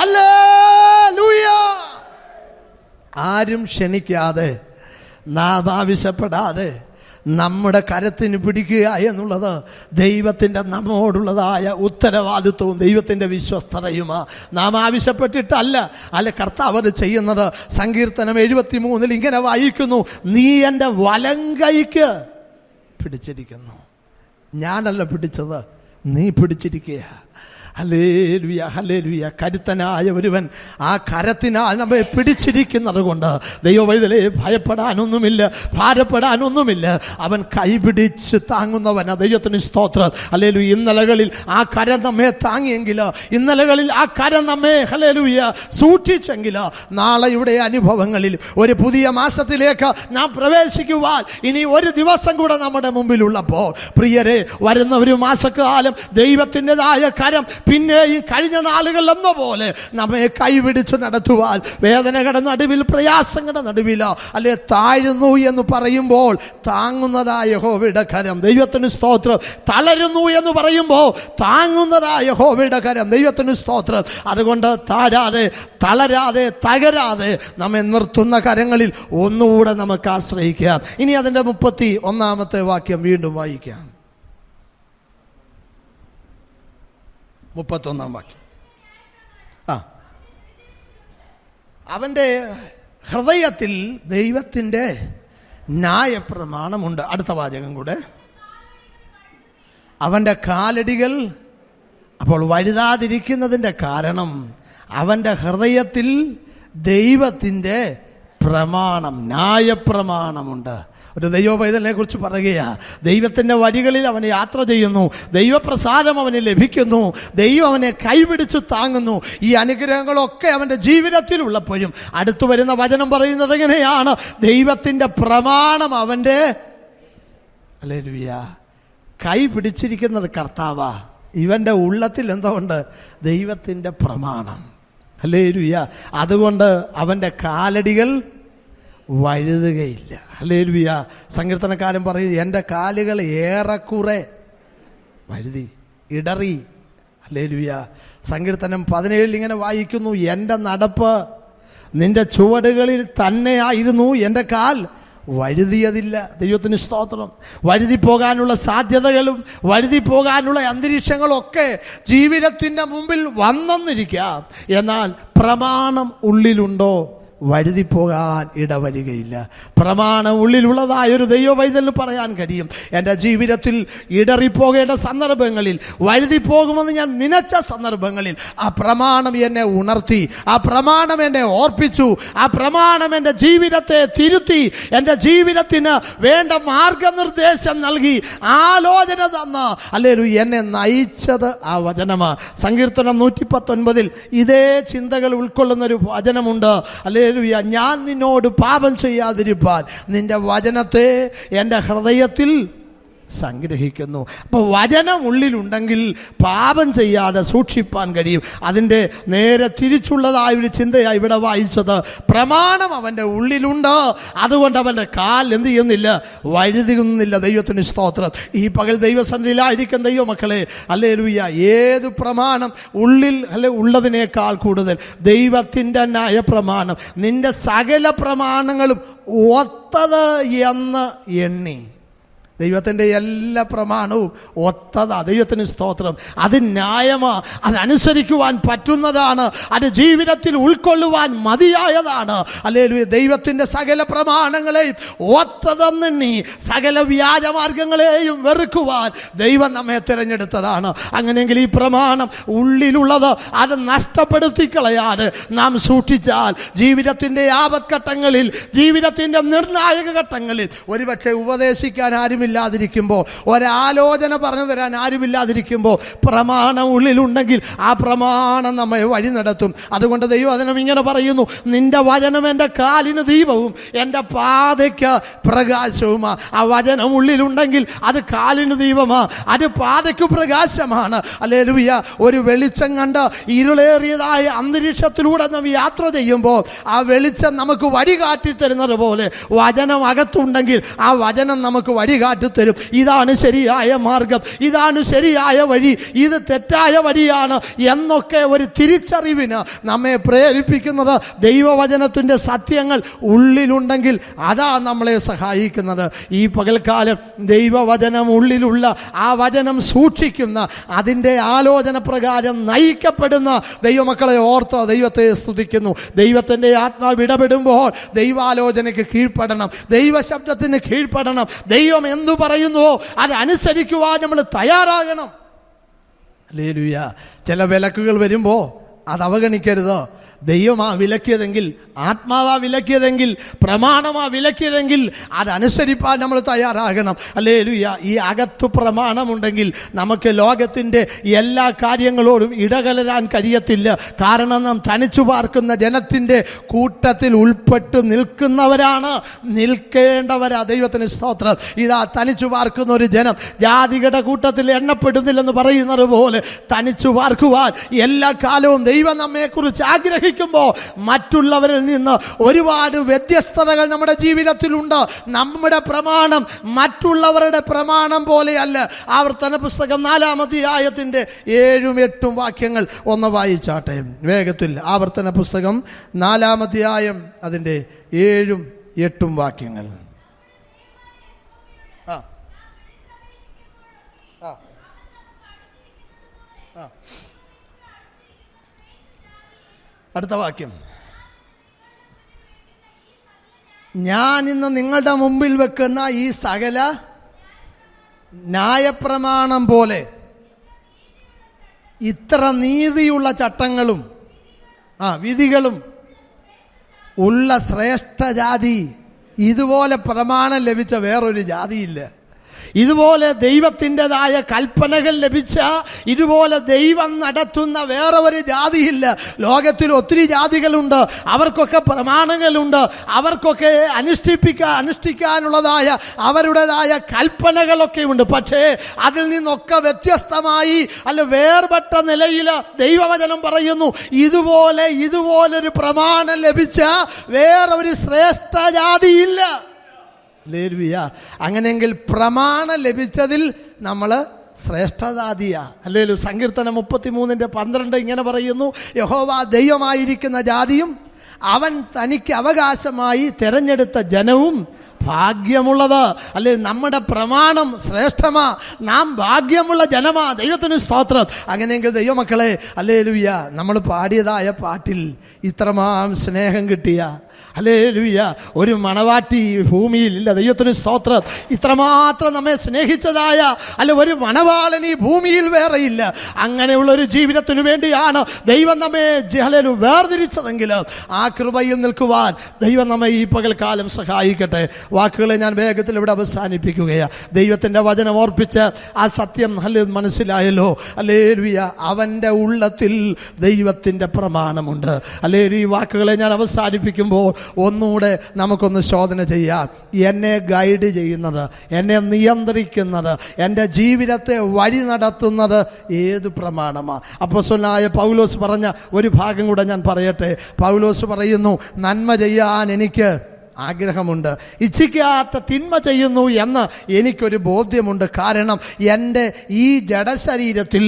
ഹല്ലേലൂയ. ആരും ക്ഷണിക്കാതെ, നാം ആവശ്യപ്പെടാതെ നമ്മുടെ കരത്തിന് പിടിക്കുക എന്നുള്ളത് ദൈവത്തിൻ്റെ നമ്മോടുള്ളതായ ഉത്തരവാദിത്വവും ദൈവത്തിൻ്റെ വിശ്വസ്തതയുമാണ്. നാം ആവശ്യപ്പെട്ടിട്ടല്ല, അല്ല കർത്താവ് അത് ചെയ്യുന്നത്. സങ്കീർത്തനം 73 ഇങ്ങനെ വായിക്കുന്നു, നീ എൻ്റെ വലങ്കൈക്ക് പിടിച്ചിരിക്കുന്നു. ഞാനല്ല പിടിച്ചത്, നീ പിടിച്ചിരിക്കുക. Hallelujah hallelujah. കരുത്തനായ ഒരുവൻ ആ കരത്തിനാൽ നമ്മെ പിടിച്ചിരിക്കുന്നത് കൊണ്ട് ദൈവവൈതലേ ഭയപ്പെടാനൊന്നുമില്ല, ഭാരപ്പെടാനൊന്നുമില്ല. അവൻ കൈപിടിച്ച് താങ്ങുന്നവനാ. ദൈവത്തിന് സ്തോത്രം. ഹല്ലേലൂയ. ഇന്നലകളിൽ ആ കരം നമ്മെ താങ്ങിയെങ്കിൽ, ഇന്നലകളിൽ ആ കരം നമ്മെ ഹല്ലേലൂയ സൂക്ഷിച്ചെങ്കിൽ, നാളെയുടെ അനുഭവങ്ങളിൽ ഒരു പുതിയ മാസത്തിലേക്ക് നാം പ്രവേശിക്കുവാൻ ഇനി ഒരു ദിവസം കൂടെ നമ്മുടെ മുമ്പിലുള്ളപ്പോൾ പ്രിയരെ, വരുന്ന ഒരു മാസക്കാലം ദൈവത്തിൻ്റെതായ കരം പിന്നെയും കഴിഞ്ഞ നാളുകൾ എന്ന പോലെ നമ്മെ കൈപിടിച്ചു നടത്തുവാൻ, വേദനകളുടെ നടുവിൽ, പ്രയാസങ്ങളുടെ നടുവിൽ അല്ലെ താഴുന്നു എന്ന് പറയുമ്പോൾ താങ്ങുന്നതായ യഹോവയുടെ കരം. ദൈവത്തിന് സ്തോത്രം. തളരുന്നു എന്ന് പറയുമ്പോൾ താങ്ങുന്നതായ യഹോവയുടെ കരം. ദൈവത്തിന് സ്തോത്രം. അതുകൊണ്ട് താഴാതെ, തളരാതെ, തകരാതെ നമ്മെ നിർത്തുന്ന കരങ്ങളിൽ ഒന്നുകൂടെ നമുക്ക് ആശ്രയിക്കാം. ഇനി അതിൻ്റെ 31-ാമത്തെ വാക്യം വീണ്ടും വായിക്കാം. 31-ാം വാക്യം. അവൻ്റെ ഹൃദയത്തിൽ ദൈവത്തിൻ്റെ ന്യായപ്രമാണമുണ്ട്. അടുത്ത വാചകം കൂടെ, അവൻ്റെ കാലടികൾ അപ്പോൾ വഴുതാതിരിക്കുന്നതിൻ്റെ കാരണം അവൻ്റെ ഹൃദയത്തിൽ ദൈവത്തിൻ്റെ പ്രമാണം, ന്യായപ്രമാണമുണ്ട്. ഒരു ദൈവ പൈതലിനെ കുറിച്ച് പറയുകയാ, ദൈവത്തിൻ്റെ വഴികളിൽ അവൻ യാത്ര ചെയ്യുന്നു, ദൈവപ്രസാദം അവന് ലഭിക്കുന്നു, ദൈവം അവനെ കൈപിടിച്ചു താങ്ങുന്നു. ഈ അനുഗ്രഹങ്ങളൊക്കെ അവൻ്റെ ജീവിതത്തിൽ ഉള്ളപ്പോഴും അടുത്തു വരുന്ന വചനം പറയുന്നത് എങ്ങനെയാണ്? ദൈവത്തിൻ്റെ പ്രമാണം അവൻ്റെ ഹല്ലേലൂയ കൈ പിടിച്ചിരിക്കുന്നത് കർത്താവാ. ഇവൻ്റെ ഉള്ളത്തിൽ എന്തുകൊണ്ട്? ദൈവത്തിൻ്റെ പ്രമാണം. ഹല്ലേലൂയ. അതുകൊണ്ട് അവൻ്റെ കാലടികൾ വഴുതുകയില്ല. ഹല്ലേലൂയ. സങ്കീർത്തനക്കാരൻ പറയും, എൻ്റെ കാലുകൾ ഏറെക്കുറെ വഴുതി, ഇടറി. ഹല്ലേലൂയ. സങ്കീർത്തനം 17 ഇങ്ങനെ വായിക്കുന്നു, എൻ്റെ നടപ്പ് നിന്റെ ചുവടുകളിൽ തന്നെയായിരുന്നു, എൻ്റെ കാൽ വഴുതിയതില്ല. ദൈവത്തിന് സ്തോത്രം. വഴുതി പോകാനുള്ള സാധ്യതകളും വഴുതി പോകാനുള്ള അന്തരീക്ഷങ്ങളൊക്കെ ജീവിതത്തിൻ്റെ മുമ്പിൽ വന്നെന്നിരിക്കാം. എന്നാൽ പ്രമാണം ഉള്ളിലുണ്ടോ? വഴുതിപ്പോകാൻ ഇടവരികയില്ല. പ്രമാണം ഉള്ളിലുള്ളതായൊരു ദൈവവൈതലിന് പറയാൻ കഴിയും, എൻ്റെ ജീവിതത്തിൽ ഇടറിപ്പോകേണ്ട സന്ദർഭങ്ങളിൽ, വഴുതിപ്പോകുമെന്ന് ഞാൻ നനച്ച സന്ദർഭങ്ങളിൽ ആ പ്രമാണം എന്നെ ഉണർത്തി, ആ പ്രമാണം എന്നെ ഓർപ്പിച്ചു, ആ പ്രമാണം എൻ്റെ ജീവിതത്തെ തിരുത്തി, എൻ്റെ ജീവിതത്തിന് വേണ്ട മാർഗനിർദ്ദേശം നൽകി, ആലോചന തന്ന് ഹല്ലേലൂയ എന്നെ നയിച്ചത് ആ വചനമാണ്. സങ്കീർത്തനം 119 ഇതേ ചിന്തകൾ ഉൾക്കൊള്ളുന്നൊരു വചനമുണ്ട്. ഹല്ലേലൂയ. ഞാൻ നിന്നോട് പാപം ചെയ്യാതിരിപ്പാൻ നിന്റെ വചനത്തെ എൻ്റെ ഹൃദയത്തിൽ സംഗ്രഹിക്കുന്നു. അപ്പോൾ വചനം ഉള്ളിലുണ്ടെങ്കിൽ പാപം ചെയ്യാതെ സൂക്ഷിപ്പാൻ കഴിയും. അതിൻ്റെ നേരെ തിരിച്ചുള്ളതായ ഒരു ചിന്തയാണ് ഇവിടെ വായിച്ചത്. പ്രമാണം അവൻ്റെ ഉള്ളിലുണ്ട്, അതുകൊണ്ട് അവൻ്റെ കാൽ എന്ത് ചെയ്യുന്നില്ല? വഴുതിയുന്നില്ല. ദൈവത്തിന് സ്തോത്രം. ഈ പകൽ ദൈവസന്നിധിയിലായിരിക്കും ദൈവമക്കളെ, ഹല്ലേലൂയ, ഏത് പ്രമാണം ഉള്ളിൽ ഉള്ളതിനേക്കാൾ കൂടുതൽ ദൈവത്തിൻ്റെ ന്യായപ്രമാണം നിന്റെ സകല പ്രമാണങ്ങളും ഒത്തത് എന്ന് എണ്ണി. ദൈവത്തിൻ്റെ എല്ലാ പ്രമാണവും ഒത്തതാ. ദൈവത്തിന് സ്തോത്രം. അത് ന്യായമാ, അതനുസരിക്കുവാൻ പറ്റുന്നതാണ്, അത് ജീവിതത്തിൽ ഉൾക്കൊള്ളുവാൻ മതിയായതാണ്. ഹല്ലേലൂയ. ദൈവത്തിൻ്റെ സകല പ്രമാണങ്ങളെയും ഒത്തതെന്നെണ്ണി സകല വ്യാജമാർഗങ്ങളെയും വെറുക്കുവാൻ ദൈവം നമ്മെ തിരഞ്ഞെടുത്തതാണ്. അങ്ങനെയെങ്കിൽ ഈ പ്രമാണം ഉള്ളിലുള്ളത് അത് നഷ്ടപ്പെടുത്തി കളയാതെ നാം സൂക്ഷിച്ചാൽ ജീവിതത്തിൻ്റെ ആപത്ഘട്ടങ്ങളിൽ, ജീവിതത്തിൻ്റെ നിർണായക ഘട്ടങ്ങളിൽ, ഒരുപക്ഷെ ഉപദേശിക്കാൻ ആരുമില്ല ില്ലാതിരിക്കുമ്പോൾ, ഒരാലോചന പറഞ്ഞു തരാൻ ആരുമില്ലാതിരിക്കുമ്പോൾ പ്രമാണം ഉള്ളിലുണ്ടെങ്കിൽ ആ പ്രമാണം നമ്മെ വഴി നടത്തും. അതുകൊണ്ട് ദൈവവചനം ഇങ്ങനെ പറയുന്നു, നിന്റെ വചനം എൻ്റെ കാലിന് ദീപവും എൻ്റെ പാതയ്ക്ക് പ്രകാശവുമാ. ആ വചനം ഉള്ളിലുണ്ടെങ്കിൽ അത് കാലിന് ദീപമാ, അത് പാതയ്ക്ക് പ്രകാശമാണ്. ഹല്ലേലൂയ. ഒരു വെളിച്ചം കണ്ട് ഇരുളേറിയതായ അന്തരീക്ഷത്തിലൂടെ നാം യാത്ര ചെയ്യുമ്പോൾ ആ വെളിച്ചം നമുക്ക് വഴി കാട്ടിത്തരുന്നത് പോലെ വചനം അകത്തുണ്ടെങ്കിൽ ആ വചനം നമുക്ക് വഴി തരും. ഇതാണ് ശരിയായ മാർഗം, ഇതാണ് ശരിയായ വഴി, ഇത് തെറ്റായ വഴിയാണ് എന്നൊക്കെ ഒരു തിരിച്ചറിവിന് നമ്മെ പ്രേരിപ്പിക്കുന്നത് ദൈവവചനത്തിൻ്റെ സത്യങ്ങൾ ഉള്ളിലുണ്ടെങ്കിൽ അതാ നമ്മളെ സഹായിക്കുന്നത്. ഈ പകൽക്കാലം ദൈവവചനം ഉള്ളിലുള്ള, ആ വചനം സൂക്ഷിക്കുന്ന, അതിൻ്റെ ആലോചന പ്രകാരം നയിക്കപ്പെടുന്ന ദൈവമക്കളെ ഓർത്ത് ദൈവത്തെ സ്തുതിക്കുന്നു. ദൈവത്തിൻ്റെ ആത്മാവ് ഇടപെടുമ്പോൾ ദൈവാലോചനയ്ക്ക് കീഴ്പ്പെടണം, ദൈവശബ്ദത്തിന് കീഴ്പ്പെടണം. ദൈവം എന്തു പറയുന്നുവോ അതനുസരിക്കുവാൻ നമ്മൾ തയ്യാറാകണം. ഹല്ലേലൂയ. ചില വിലക്കുകൾ വരുമ്പോൾ അത് അവഗണിക്കരുത്. ദൈവമാ വിലക്കിയതെങ്കിൽ, ആത്മാവാ വിലക്കിയതെങ്കിൽ, പ്രമാണമാ വിലക്കിയതെങ്കിൽ അതനുസരിപ്പാൻ നമ്മൾ തയ്യാറാകണം. ഹല്ലേലൂയ. ഈ അകത്തു പ്രമാണമുണ്ടെങ്കിൽ നമുക്ക് ലോകത്തിൻ്റെ എല്ലാ കാര്യങ്ങളോടും ഇടകലരാൻ കഴിയത്തില്ല. കാരണം നാം തനിച്ചു പാർക്കുന്ന ജനത്തിൻ്റെ കൂട്ടത്തിൽ ഉൾപ്പെട്ട് നിൽക്കുന്നവരാണ്, നിൽക്കേണ്ടവരാ. ദൈവത്തിന് സ്തോത്രം. ഇതാ തനിച്ചു പാർക്കുന്ന ഒരു ജനം ജാതികളുടെ കൂട്ടത്തിൽ എണ്ണപ്പെടുന്നില്ലെന്ന് പറയുന്നത് പോലെ തനിച്ചു പാർക്കുവാൻ എല്ലാ കാലവും ദൈവം നമ്മെക്കുറിച്ച് ആഗ്രഹിക്കും. മറ്റുള്ളവരിൽ നിന്ന് ഒരുപാട് വ്യത്യസ്തതകൾ നമ്മുടെ ജീവിതത്തിലുണ്ട്. നമ്മുടെ പ്രമാണം മറ്റുള്ളവരുടെ പ്രമാണം പോലെയല്ല. ആവർത്തന പുസ്തകം 4-ാം അധ്യായത്തിൻ്റെ 7ഉം 8ഉം വാക്യങ്ങൾ ഒന്ന് വായിച്ചാട്ടെ വേഗത്തിൽ. ആവർത്തന പുസ്തകം 4-ാം അധ്യായം അതിൻ്റെ 7ഉം 8ഉം വാക്യങ്ങൾ. അടുത്ത വാക്യം, ഞാൻ ഇന്ന് നിങ്ങളുടെ മുമ്പിൽ വെക്കുന്ന ഈ സകല ന്യായപ്രമാണം പോലെ ഇത്ര നീതിയുള്ള ചട്ടങ്ങളും വിധികളും ഉള്ള ശ്രേഷ്ഠ ജാതി, ഇതുപോലെ പ്രമാണം ലഭിച്ച വേറൊരു ജാതിയില്ല. ഇതുപോലെ ദൈവത്തിൻ്റെതായ കൽപ്പനകൾ ലഭിച്ച, ഇതുപോലെ ദൈവം നടത്തുന്ന വേറെ ഒരു ജാതിയില്ല. ലോകത്തിൽ ഒത്തിരി ജാതികളുണ്ട്, അവർക്കൊക്കെ പ്രമാണങ്ങളുണ്ട്, അവർക്കൊക്കെ അനുഷ്ഠിക്കാനുള്ളതായ അവരുടേതായ കൽപ്പനകളൊക്കെ ഉണ്ട്. പക്ഷേ അതിൽ നിന്നൊക്കെ വ്യത്യസ്തമായി വേർപെട്ട നിലയിൽ ദൈവവചനം പറയുന്നു, ഇതുപോലൊരു പ്രമാണം ലഭിച്ച വേറെ ഒരു ശ്രേഷ്ഠ ജാതിയില്ല. അങ്ങനെയെങ്കിൽ പ്രമാണം ലഭിച്ചതിൽ നമ്മൾ ശ്രേഷ്ഠജാതിയാ. അല്ലേലു. സങ്കീർത്തനം 33:12 ഇങ്ങനെ പറയുന്നു, യഹോവ ദൈവമായിരിക്കുന്ന ജാതിയും അവൻ തനിക്ക് അവകാശമായി തിരഞ്ഞെടുത്ത ജനവും ഭാഗ്യമുള്ളത്. അല്ലെ, നമ്മുടെ പ്രമാണം ശ്രേഷ്ഠമാ, നാം ഭാഗ്യമുള്ള ജനമാ. ദൈവത്തിന് സ്തോത്രം. അങ്ങനെയെങ്കിൽ ദൈവമക്കളെ, ഹല്ലേലൂയ, നമ്മൾ പാടിയതായ പാട്ടിൽ ഇത്രമാം സ്നേഹം കിട്ടിയ, ഹല്ലേലൂയ, ഒരു മണവാട്ടി ഭൂമിയിൽ ഇല്ല. ദൈവത്തിന് സ്തോത്രം. ഇത്രമാത്രം നമ്മെ സ്നേഹിച്ചതായ ഒരു മണവാളൻ ഈ ഭൂമിയിൽ വേറെയില്ല. അങ്ങനെയുള്ളൊരു ജീവിതത്തിനു വേണ്ടിയാണ് ദൈവം നമ്മെ വേർതിരിച്ചതെങ്കിൽ ആ കൃപയിൽ നിൽക്കുവാൻ ദൈവം നമ്മെ ഈ പകൽക്കാലം സഹായിക്കട്ടെ. വാക്കുകളെ ഞാൻ വേഗത്തിൽ ഇവിടെ അവസാനിപ്പിക്കുകയാണ്. ദൈവത്തിൻ്റെ വചനം ഓർപ്പിച്ച് ആ സത്യം മനസ്സിലായല്ലോ. ഹല്ലേലൂയ. അവൻ്റെ ഉള്ളത്തിൽ ദൈവത്തിൻ്റെ പ്രമാണമുണ്ട്. ഹല്ലേലൂയ. ഈ വാക്കുകളെ ഞാൻ അവസാനിപ്പിക്കുമ്പോൾ ഒന്നുകൂടെ നമുക്കൊന്ന് ശോധന ചെയ്യാം. എന്നെ ഗൈഡ് ചെയ്യുന്നത്, എന്നെ നിയന്ത്രിക്കുന്നത്, എൻ്റെ ജീവിതത്തെ വഴി നടത്തുന്നത് ഏത് പ്രമാണമാണ്? അപ്പോസ്തലനായ പൗലോസ് പറഞ്ഞ ഒരു ഭാഗം കൂടെ ഞാൻ പറയട്ടെ. പൗലോസ് പറയുന്നു, നന്മ ചെയ്യാൻ എനിക്ക് ആഗ്രഹമുണ്ട്, ഇച്ഛിക്കാത്ത തിന്മ ചെയ്യുന്നു എന്ന് എനിക്കൊരു ബോധ്യമുണ്ട്. കാരണം എൻ്റെ ഈ ജഡശരീരത്തിൽ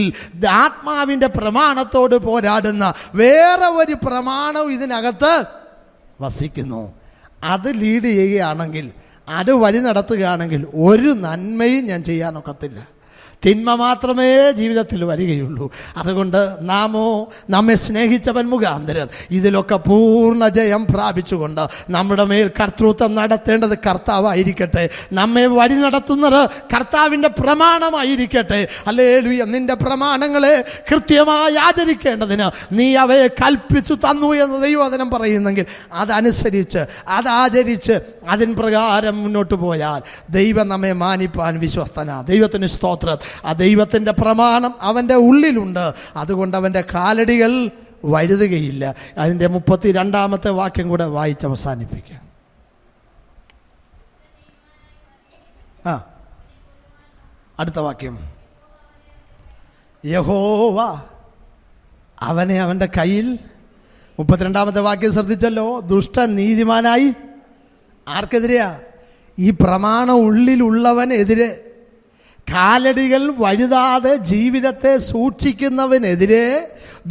ആത്മാവിൻ്റെ പ്രമാണത്തോട് പോരാടുന്ന വേറെ ഒരു പ്രമാണം ഇതിനകത്ത് വസിക്കുന്നു. അത് ലീഡ് ചെയ്യുകയാണെങ്കിൽ, അത് വഴി നടത്തുകയാണെങ്കിൽ ഒരു നന്മയും ഞാൻ ചെയ്യാനൊക്കത്തില്ല. തിന്മ മാത്രമേ ജീവിതത്തിൽ വരികയുള്ളൂ. അതുകൊണ്ട് നമ്മെ സ്നേഹിച്ചവൻ മുഖാന്തരം ഇതിലൊക്കെ പൂർണ്ണ ജയം പ്രാപിച്ചുകൊണ്ട് നമ്മുടെ മേൽ കർത്തൃത്വം നടത്തേണ്ടത് കർത്താവായിരിക്കട്ടെ. നമ്മെ വഴി നടത്തുന്നത് കർത്താവിൻ്റെ പ്രമാണമായിരിക്കട്ടെ. ഹല്ലേലൂയ. നിന്റെ പ്രമാണങ്ങളെ കൃത്യമായി ആചരിക്കേണ്ടതിന് നീ അവയെ കൽപ്പിച്ചു തന്നു എന്ന് ദൈവവചനം പറയുന്നെങ്കിൽ അതാചരിച്ച് അതിൻ പ്രകാരം മുന്നോട്ട് പോയാൽ ദൈവം നമ്മെ മാനിപ്പാൻ വിശ്വസ്തനാ. ദൈവത്തിന് സ്തോത്രം. ആ ദൈവത്തിൻ്റെ പ്രമാണം അവൻ്റെ ഉള്ളിലുണ്ട്. അതുകൊണ്ട് അവൻ്റെ കാലടികൾ വഴുതുകയില്ല. അതിൻ്റെ 32ാമത്തെ വാക്യം കൂടെ വായിച്ച് അവസാനിപ്പിക്കാം. അടുത്ത വാക്യം, യഹോവ അവനെ അവൻ്റെ കയ്യിൽ. 32ാമത്തെ വാക്യം ശ്രദ്ധിച്ചല്ലോ. ദുഷ്ടൻ നീതിമാനായി ആർക്കെതിരെയാ? ഈ പ്രമാണം ഉള്ളിലുള്ളവനെതിരെ. കാലടികൾ വഴുതാതെ ജീവിതത്തെ സൂക്ഷിക്കുന്നവനെതിരെ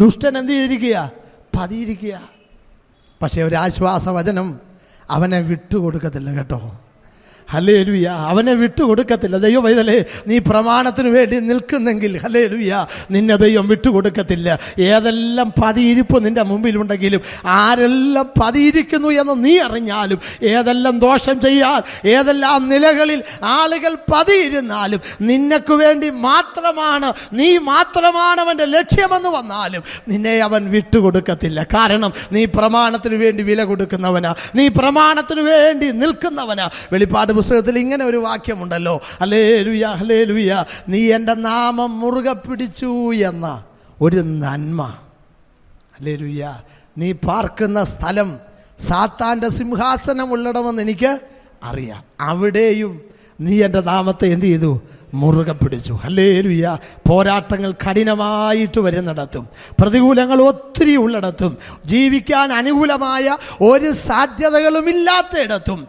ദുഷ്ടൻ എന്ത് ചെയ്തിരിക്കുക? പതിയിരിക്കുക. പക്ഷേ ഒരു ആശ്വാസവചനം, അവനെ വിട്ടുകൊടുക്കത്തില്ല കേട്ടോ. ഹല്ലേലൂയ. അവനെ വിട്ടുകൊടുക്കത്തില്ല. ദൈവം പൈതലേ, നീ പ്രമാണത്തിന് വേണ്ടി നിൽക്കുന്നെങ്കിൽ ഹല്ലേലൂയ, നിന്നെ ദൈവം വിട്ടുകൊടുക്കത്തില്ല. ഏതെല്ലാം പതിയിരിപ്പ് നിന്റെ മുമ്പിലുണ്ടെങ്കിലും, ആരെല്ലാം പതിയിരിക്കുന്നു എന്ന് നീ അറിഞ്ഞാലും, ഏതെല്ലാം ദോഷം ചെയ്യാൻ ഏതെല്ലാം നിലകളിൽ ആളുകൾ പതിയിരുന്നാലും, നിനക്ക് വേണ്ടി മാത്രമാണ്, നീ മാത്രമാണ് അവൻ്റെ ലക്ഷ്യമെന്ന് വന്നാലും നിന്നെ അവൻ വിട്ടുകൊടുക്കത്തില്ല. കാരണം നീ പ്രമാണത്തിന് വേണ്ടി വില കൊടുക്കുന്നവനാ, നീ പ്രമാണത്തിന് വേണ്ടി നിൽക്കുന്നവനാ. വെളിപ്പാട് പുസ്തകത്തിൽ ഇങ്ങനെ ഒരു വാക്യമുണ്ടല്ലോ, ഹല്ലേലൂയ ഹല്ലേലൂയ, നീ എൻ്റെ നാമം മുറുകെ പിടിച്ചു എന്ന ഒരു നന്മ. ഹല്ലേലൂയ. നീ പാർക്കുന്ന സ്ഥലം സാത്താൻ്റെ സിംഹാസനം ഉള്ളിടമെന്ന് എനിക്ക് അറിയാം. അവിടെയും നീ എൻ്റെ നാമത്തെ എന്ത് ചെയ്തു? മുറുകെ പിടിച്ചു. ഹല്ലേലൂയ. പോരാട്ടങ്ങൾ കഠിനമായിട്ട് വരുന്നിടത്തും, പ്രതികൂലങ്ങൾ ഒത്തിരി ഉള്ളിടത്തും, ജീവിക്കാൻ അനുകൂലമായ ഒരു സാധ്യതകളും ഇല്ലാത്തയിടത്തും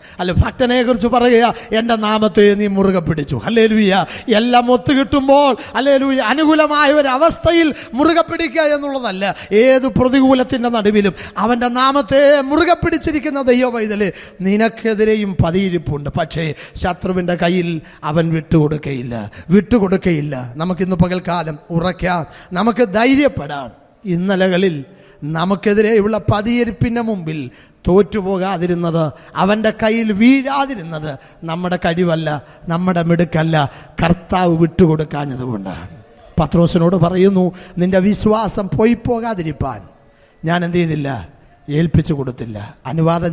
ഭക്തനെ കുറിച്ച് പറയുക, എൻ്റെ നാമത്തെ നീ മുറുകെ പിടിച്ചു. ഹല്ലേലൂയ. എല്ലാം ഒത്തുകിട്ടുമ്പോൾ ഹല്ലേലൂയ അനുകൂലമായ ഒരു അവസ്ഥയിൽ മുറുകെ പിടിക്കുക എന്നുള്ളതല്ല. ഏത് പ്രതികൂലത്തിൻ്റെ നടുവിലും അവൻ്റെ നാമത്തെ മുറുകെ പിടിച്ചിരിക്കുന്ന ദൈവവൈതല് നിനക്കെതിരെയും പതിയിരിപ്പുണ്ട്. പക്ഷേ ശത്രുവിൻ്റെ കയ്യിൽ അവൻ വിട്ടുകൊടുക്കയില്ല. നമുക്കിന്ന് പകൽക്കാലം ഉറക്കാം, നമുക്ക് ധൈര്യപ്പെടാം. ഇന്നലകളിൽ നമുക്കെതിരെയുള്ള പതിയിരിപ്പിൻ്റെ മുമ്പിൽ തോറ്റുപോകാതിരുന്നത്, അവൻ്റെ കയ്യിൽ വീഴാതിരുന്നത് നമ്മുടെ കഴിവല്ല, നമ്മുടെ മിടുക്കല്ല, കർത്താവ് വിട്ടുകൊടുക്കാഞ്ഞതുകൊണ്ടാണ്. പത്രോസിനോട് പറയുന്നു, നിന്റെ വിശ്വാസം പോകാതിരിപ്പാൻ ഞാൻ എന്ത് ചെയ്തില്ല? ഏൽപ്പിച്ചു കൊടുത്തില്ല. അനുവാദം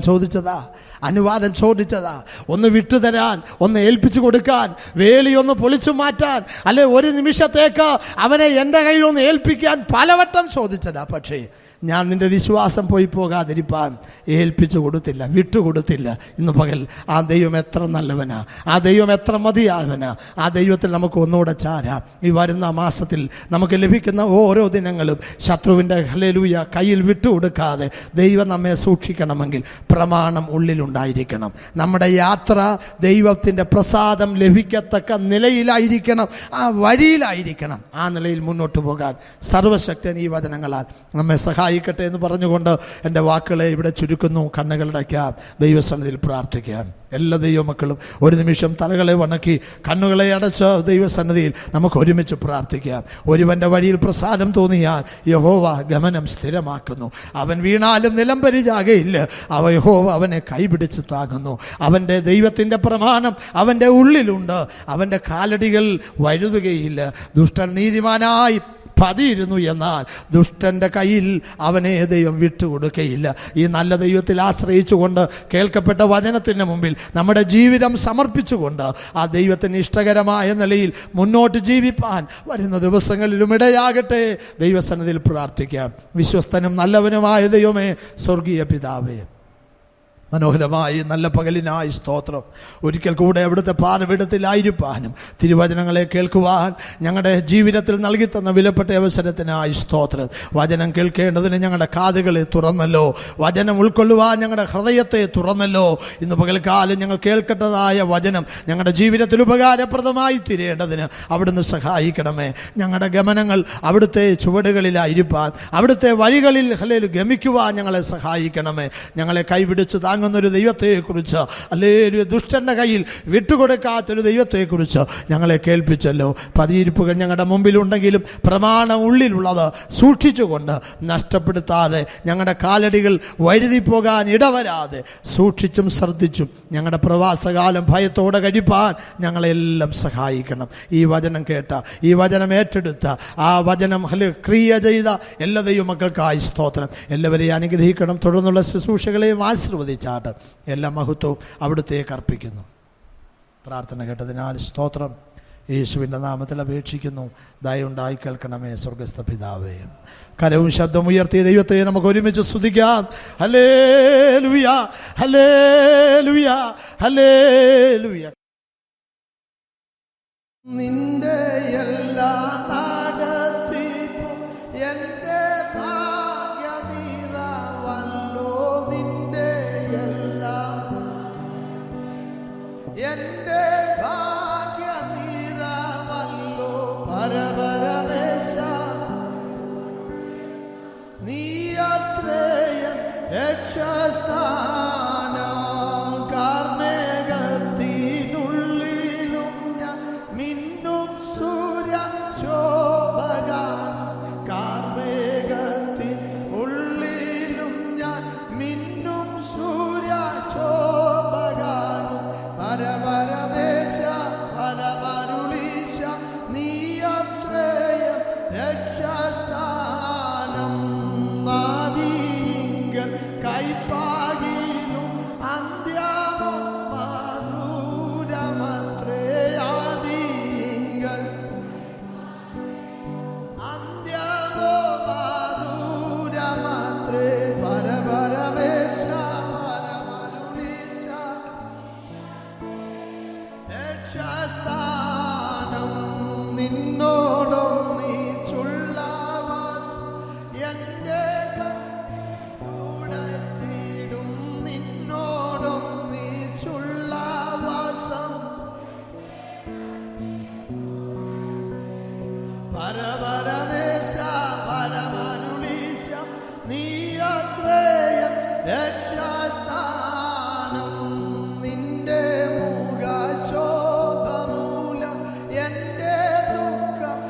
ചോദിച്ചതാ. ഒന്ന് വിട്ടുതരാൻ, ഒന്ന് ഏൽപ്പിച്ചു കൊടുക്കാൻ, വേലി ഒന്ന് പൊളിച്ചു മാറ്റാൻ, അല്ലെ ഒരു നിമിഷത്തേക്ക് അവനെ എൻ്റെ കയ്യിൽ ഒന്ന് ഏൽപ്പിക്കാൻ പലവട്ടം ചോദിച്ചതാ. പക്ഷേ ഞാൻ നിന്റെ വിശ്വാസം പോകാതിരിപ്പാൻ ഏൽപ്പിച്ചു കൊടുത്തില്ല, വിട്ടുകൊടുത്തില്ല. ഇന്ന് പകൽ ആ ദൈവം എത്ര നല്ലവനാ, ആ ദൈവം എത്ര മതിയാവനാ. ആ ദൈവത്തിൽ നമുക്ക് ഒന്നുകൂടെ ചാരാം. ഈ വരുന്ന മാസത്തിൽ നമുക്ക് ലഭിക്കുന്ന ഓരോ ദിനങ്ങളും ശത്രുവിൻ്റെ ഹല്ലേലൂയ കയ്യിൽ വിട്ടുകൊടുക്കാതെ ദൈവം നമ്മെ സൂക്ഷിക്കണമെങ്കിൽ പ്രമാണം ഉള്ളിലുണ്ടായിരിക്കണം. നമ്മുടെ യാത്ര ദൈവത്തിൻ്റെ പ്രസാദം ലഭിക്കത്തക്ക നിലയിലായിരിക്കണം, ആ വഴിയിലായിരിക്കണം. ആ നിലയിൽ മുന്നോട്ട് പോകാൻ സർവശക്തൻ ഈ വചനങ്ങളാൽ നമ്മെ സഹായിക്കട്ടെ എന്ന് പറഞ്ഞുകൊണ്ട് എൻ്റെ വാക്കുകളെ ഇവിടെ ചുരുക്കുന്നു. കണ്ണുകളടയ്ക്കാം, ദൈവസന്നിധിയിൽ പ്രാർത്ഥിക്കാം. എല്ലാ ദൈവമക്കളും ഒരു നിമിഷം തലകളെ വണക്കി കണ്ണുകളെ അടച്ച് ദൈവസന്നിധിയിൽ നമുക്ക് ഒരുമിച്ച് പ്രാർത്ഥിക്കാം. ഒരുവൻ്റെ വഴിയിൽ പ്രസാദം തോന്നിയാൽ യഹോവ ഗമനം സ്ഥിരമാക്കുന്നു. അവൻ വീണാലും നിലംപരിചാകയില്ല. യഹോവ അവനെ കൈപിടിച്ച് താങ്ങുന്നു. അവൻ്റെ ദൈവത്തിൻ്റെ പ്രമാണം അവൻ്റെ ഉള്ളിലുണ്ട്. അവൻ്റെ കാലടികൾ വഴുതുകയില്ല. ദുഷ്ടൻ നീതിമാനായി പതിയിരുന്നു, എന്നാൽ ദുഷ്ടൻ്റെ കയ്യിൽ അവനെ ദൈവം വിട്ടുകൊടുക്കുകയില്ല. ഈ നല്ല ദൈവത്തിൽ ആശ്രയിച്ചുകൊണ്ട് കേൾക്കപ്പെട്ട വചനത്തിന് മുമ്പിൽ നമ്മുടെ ജീവിതം സമർപ്പിച്ചുകൊണ്ട് ആ ദൈവത്തിന് ഇഷ്ടകരമായ നിലയിൽ മുന്നോട്ട് ജീവിപ്പാൻ വരുന്ന ദിവസങ്ങളിലും ഇടയാകട്ടെ. ദൈവസന്നിധിയിൽ പ്രാർത്ഥിക്കാം. വിശ്വസ്തനും നല്ലവനുമായ ദൈവമേ, സ്വർഗീയ പിതാവേ, മനോഹരമായി നല്ല പകലിനായി സ്തോത്രം. ഒരിക്കൽ കൂടെ അവിടുത്തെ പാതപീഠത്തിലായിരിക്കാനും തിരുവചനങ്ങളെ കേൾക്കുവാൻ ഞങ്ങളുടെ ജീവിതത്തിൽ നൽകി തന്ന വിലപ്പെട്ട അവസരത്തിനായി സ്തോത്രം. വചനം കേൾക്കേണ്ടതിന് ഞങ്ങളുടെ കാതുകളെ തുറന്നല്ലോ, വചനം ഉൾക്കൊള്ളുവാൻ ഞങ്ങളുടെ ഹൃദയത്തെ തുറന്നല്ലോ. ഇന്ന് പകൽക്കാലം ഞങ്ങൾ കേൾക്കേണ്ടതായ വചനം ഞങ്ങളുടെ ജീവിതത്തിൽ ഉപകാരപ്രദമായി തീരേണ്ടതിന് അവിടുന്ന് സഹായിക്കണമേ. ഞങ്ങളുടെ ഗമനങ്ങൾ അവിടുത്തെ ചുവടുകളിലായിരിക്കാൻ, അവിടുത്തെ വഴികളിൽ ഗമിക്കുവാൻ ഞങ്ങളെ സഹായിക്കണമേ. ഞങ്ങളെ കൈപിടിച്ച് താങ്ങുന്നൊരു ദൈവത്തെക്കുറിച്ച്, അല്ലെങ്കിൽ ദുഷ്ടൻ്റെ കയ്യിൽ വിട്ടുകൊടുക്കാത്തൊരു ദൈവത്തെക്കുറിച്ച് ഞങ്ങളെ കേൾപ്പിച്ചല്ലോ. പതിയിരിപ്പുകൾ ഞങ്ങളുടെ മുമ്പിലുണ്ടെങ്കിലും പ്രമാണം ഉള്ളിലുള്ളത് സൂക്ഷിച്ചുകൊണ്ട് നഷ്ടപ്പെടുത്താതെ, ഞങ്ങളുടെ കാലടികൾ വഴുതിപ്പോകാൻ ഇടവരാതെ സൂക്ഷിച്ചും ശ്രദ്ധിച്ചും ഞങ്ങളുടെ പ്രവാസകാലം ഭയത്തോടെ കഴിപ്പാൻ ഞങ്ങളെല്ലാം സഹായിക്കണം. ഈ വചനം കേട്ട, ഈ വചനം ഏറ്റെടുത്ത, ആ വചനം ക്രിയ ചെയ്ത എല്ലാ ദൈവമക്കൾക്കായി സ്തോത്രം. എല്ലാവരെയും അനുഗ്രഹിക്കണം. തുടർന്നുള്ള ശുശ്രൂഷകളെയും ആശീർവദിച്ചാട്ട് എല്ലാ മഹത്വവും അവിടുത്തേക്ക് അർപ്പിക്കുന്നു. പ്രാർത്ഥന കേട്ടതിനാൽ സ്തോത്രം. യേശുവിൻ്റെ നാമത്തിൽ അപേക്ഷിക്കുന്നു. ദയവുണ്ടായി കേൾക്കണമേ സ്വർഗസ്ഥ പിതാവേ. കരവും ശബ്ദം ഉയർത്തിയ ദൈവത്തെ നമുക്ക് ഒരുമിച്ച് സ്തുതിക്കാം. Hallelujah, hallelujah, hallelujah. നിന്റെ എല്ലാ നടത്തിപ്പും എൻ്റെ എന്റെ ഭാഗ്യ നിറവല്ലോ പരപരമേശ. നീ അത്രയും രക്ഷസ്ഥാനം കാർമേഘത്തിനുള്ളിലും ഞാൻ മിന്നും സൂര്യ ശോഭകാൻ. കാർമേഘത്തിനുള്ളിലും ഞാൻ മിന്നും സൂര്യ ശോഭകാൻ. പരപരമേശ പരമരുളീശ, നീ അത്രയും രക്ഷസ്ഥാനം. നാദീങ്കൽ കൈപ്പാകിലും അന്ത്യമോ മധുരമത്രേ. ആദീങ്കൽ അന്ത്യമോ മധുരമത്രേ. പരപരമേശ പരമരുളീശ, രക്ഷസ്ഥാനം നിന്നോടൊന്നിച്ചുള്ള വാസം എൻ്റെ തുടച്ചിടും. നിന്നോടൊന്നിച്ചുള്ള വാസം പരപരമേശ പരമരുളീശ, നീ അത്രയും രക്ഷസ്ഥാനം. നിന്റെ മുഖശോഭമൂലം എൻ്റെ ദുഃഖം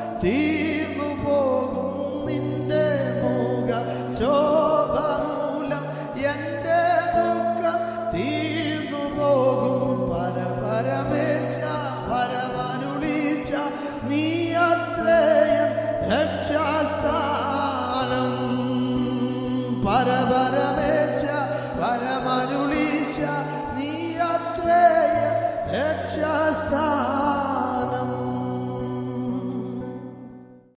രക്ഷസ്ഥാനമേ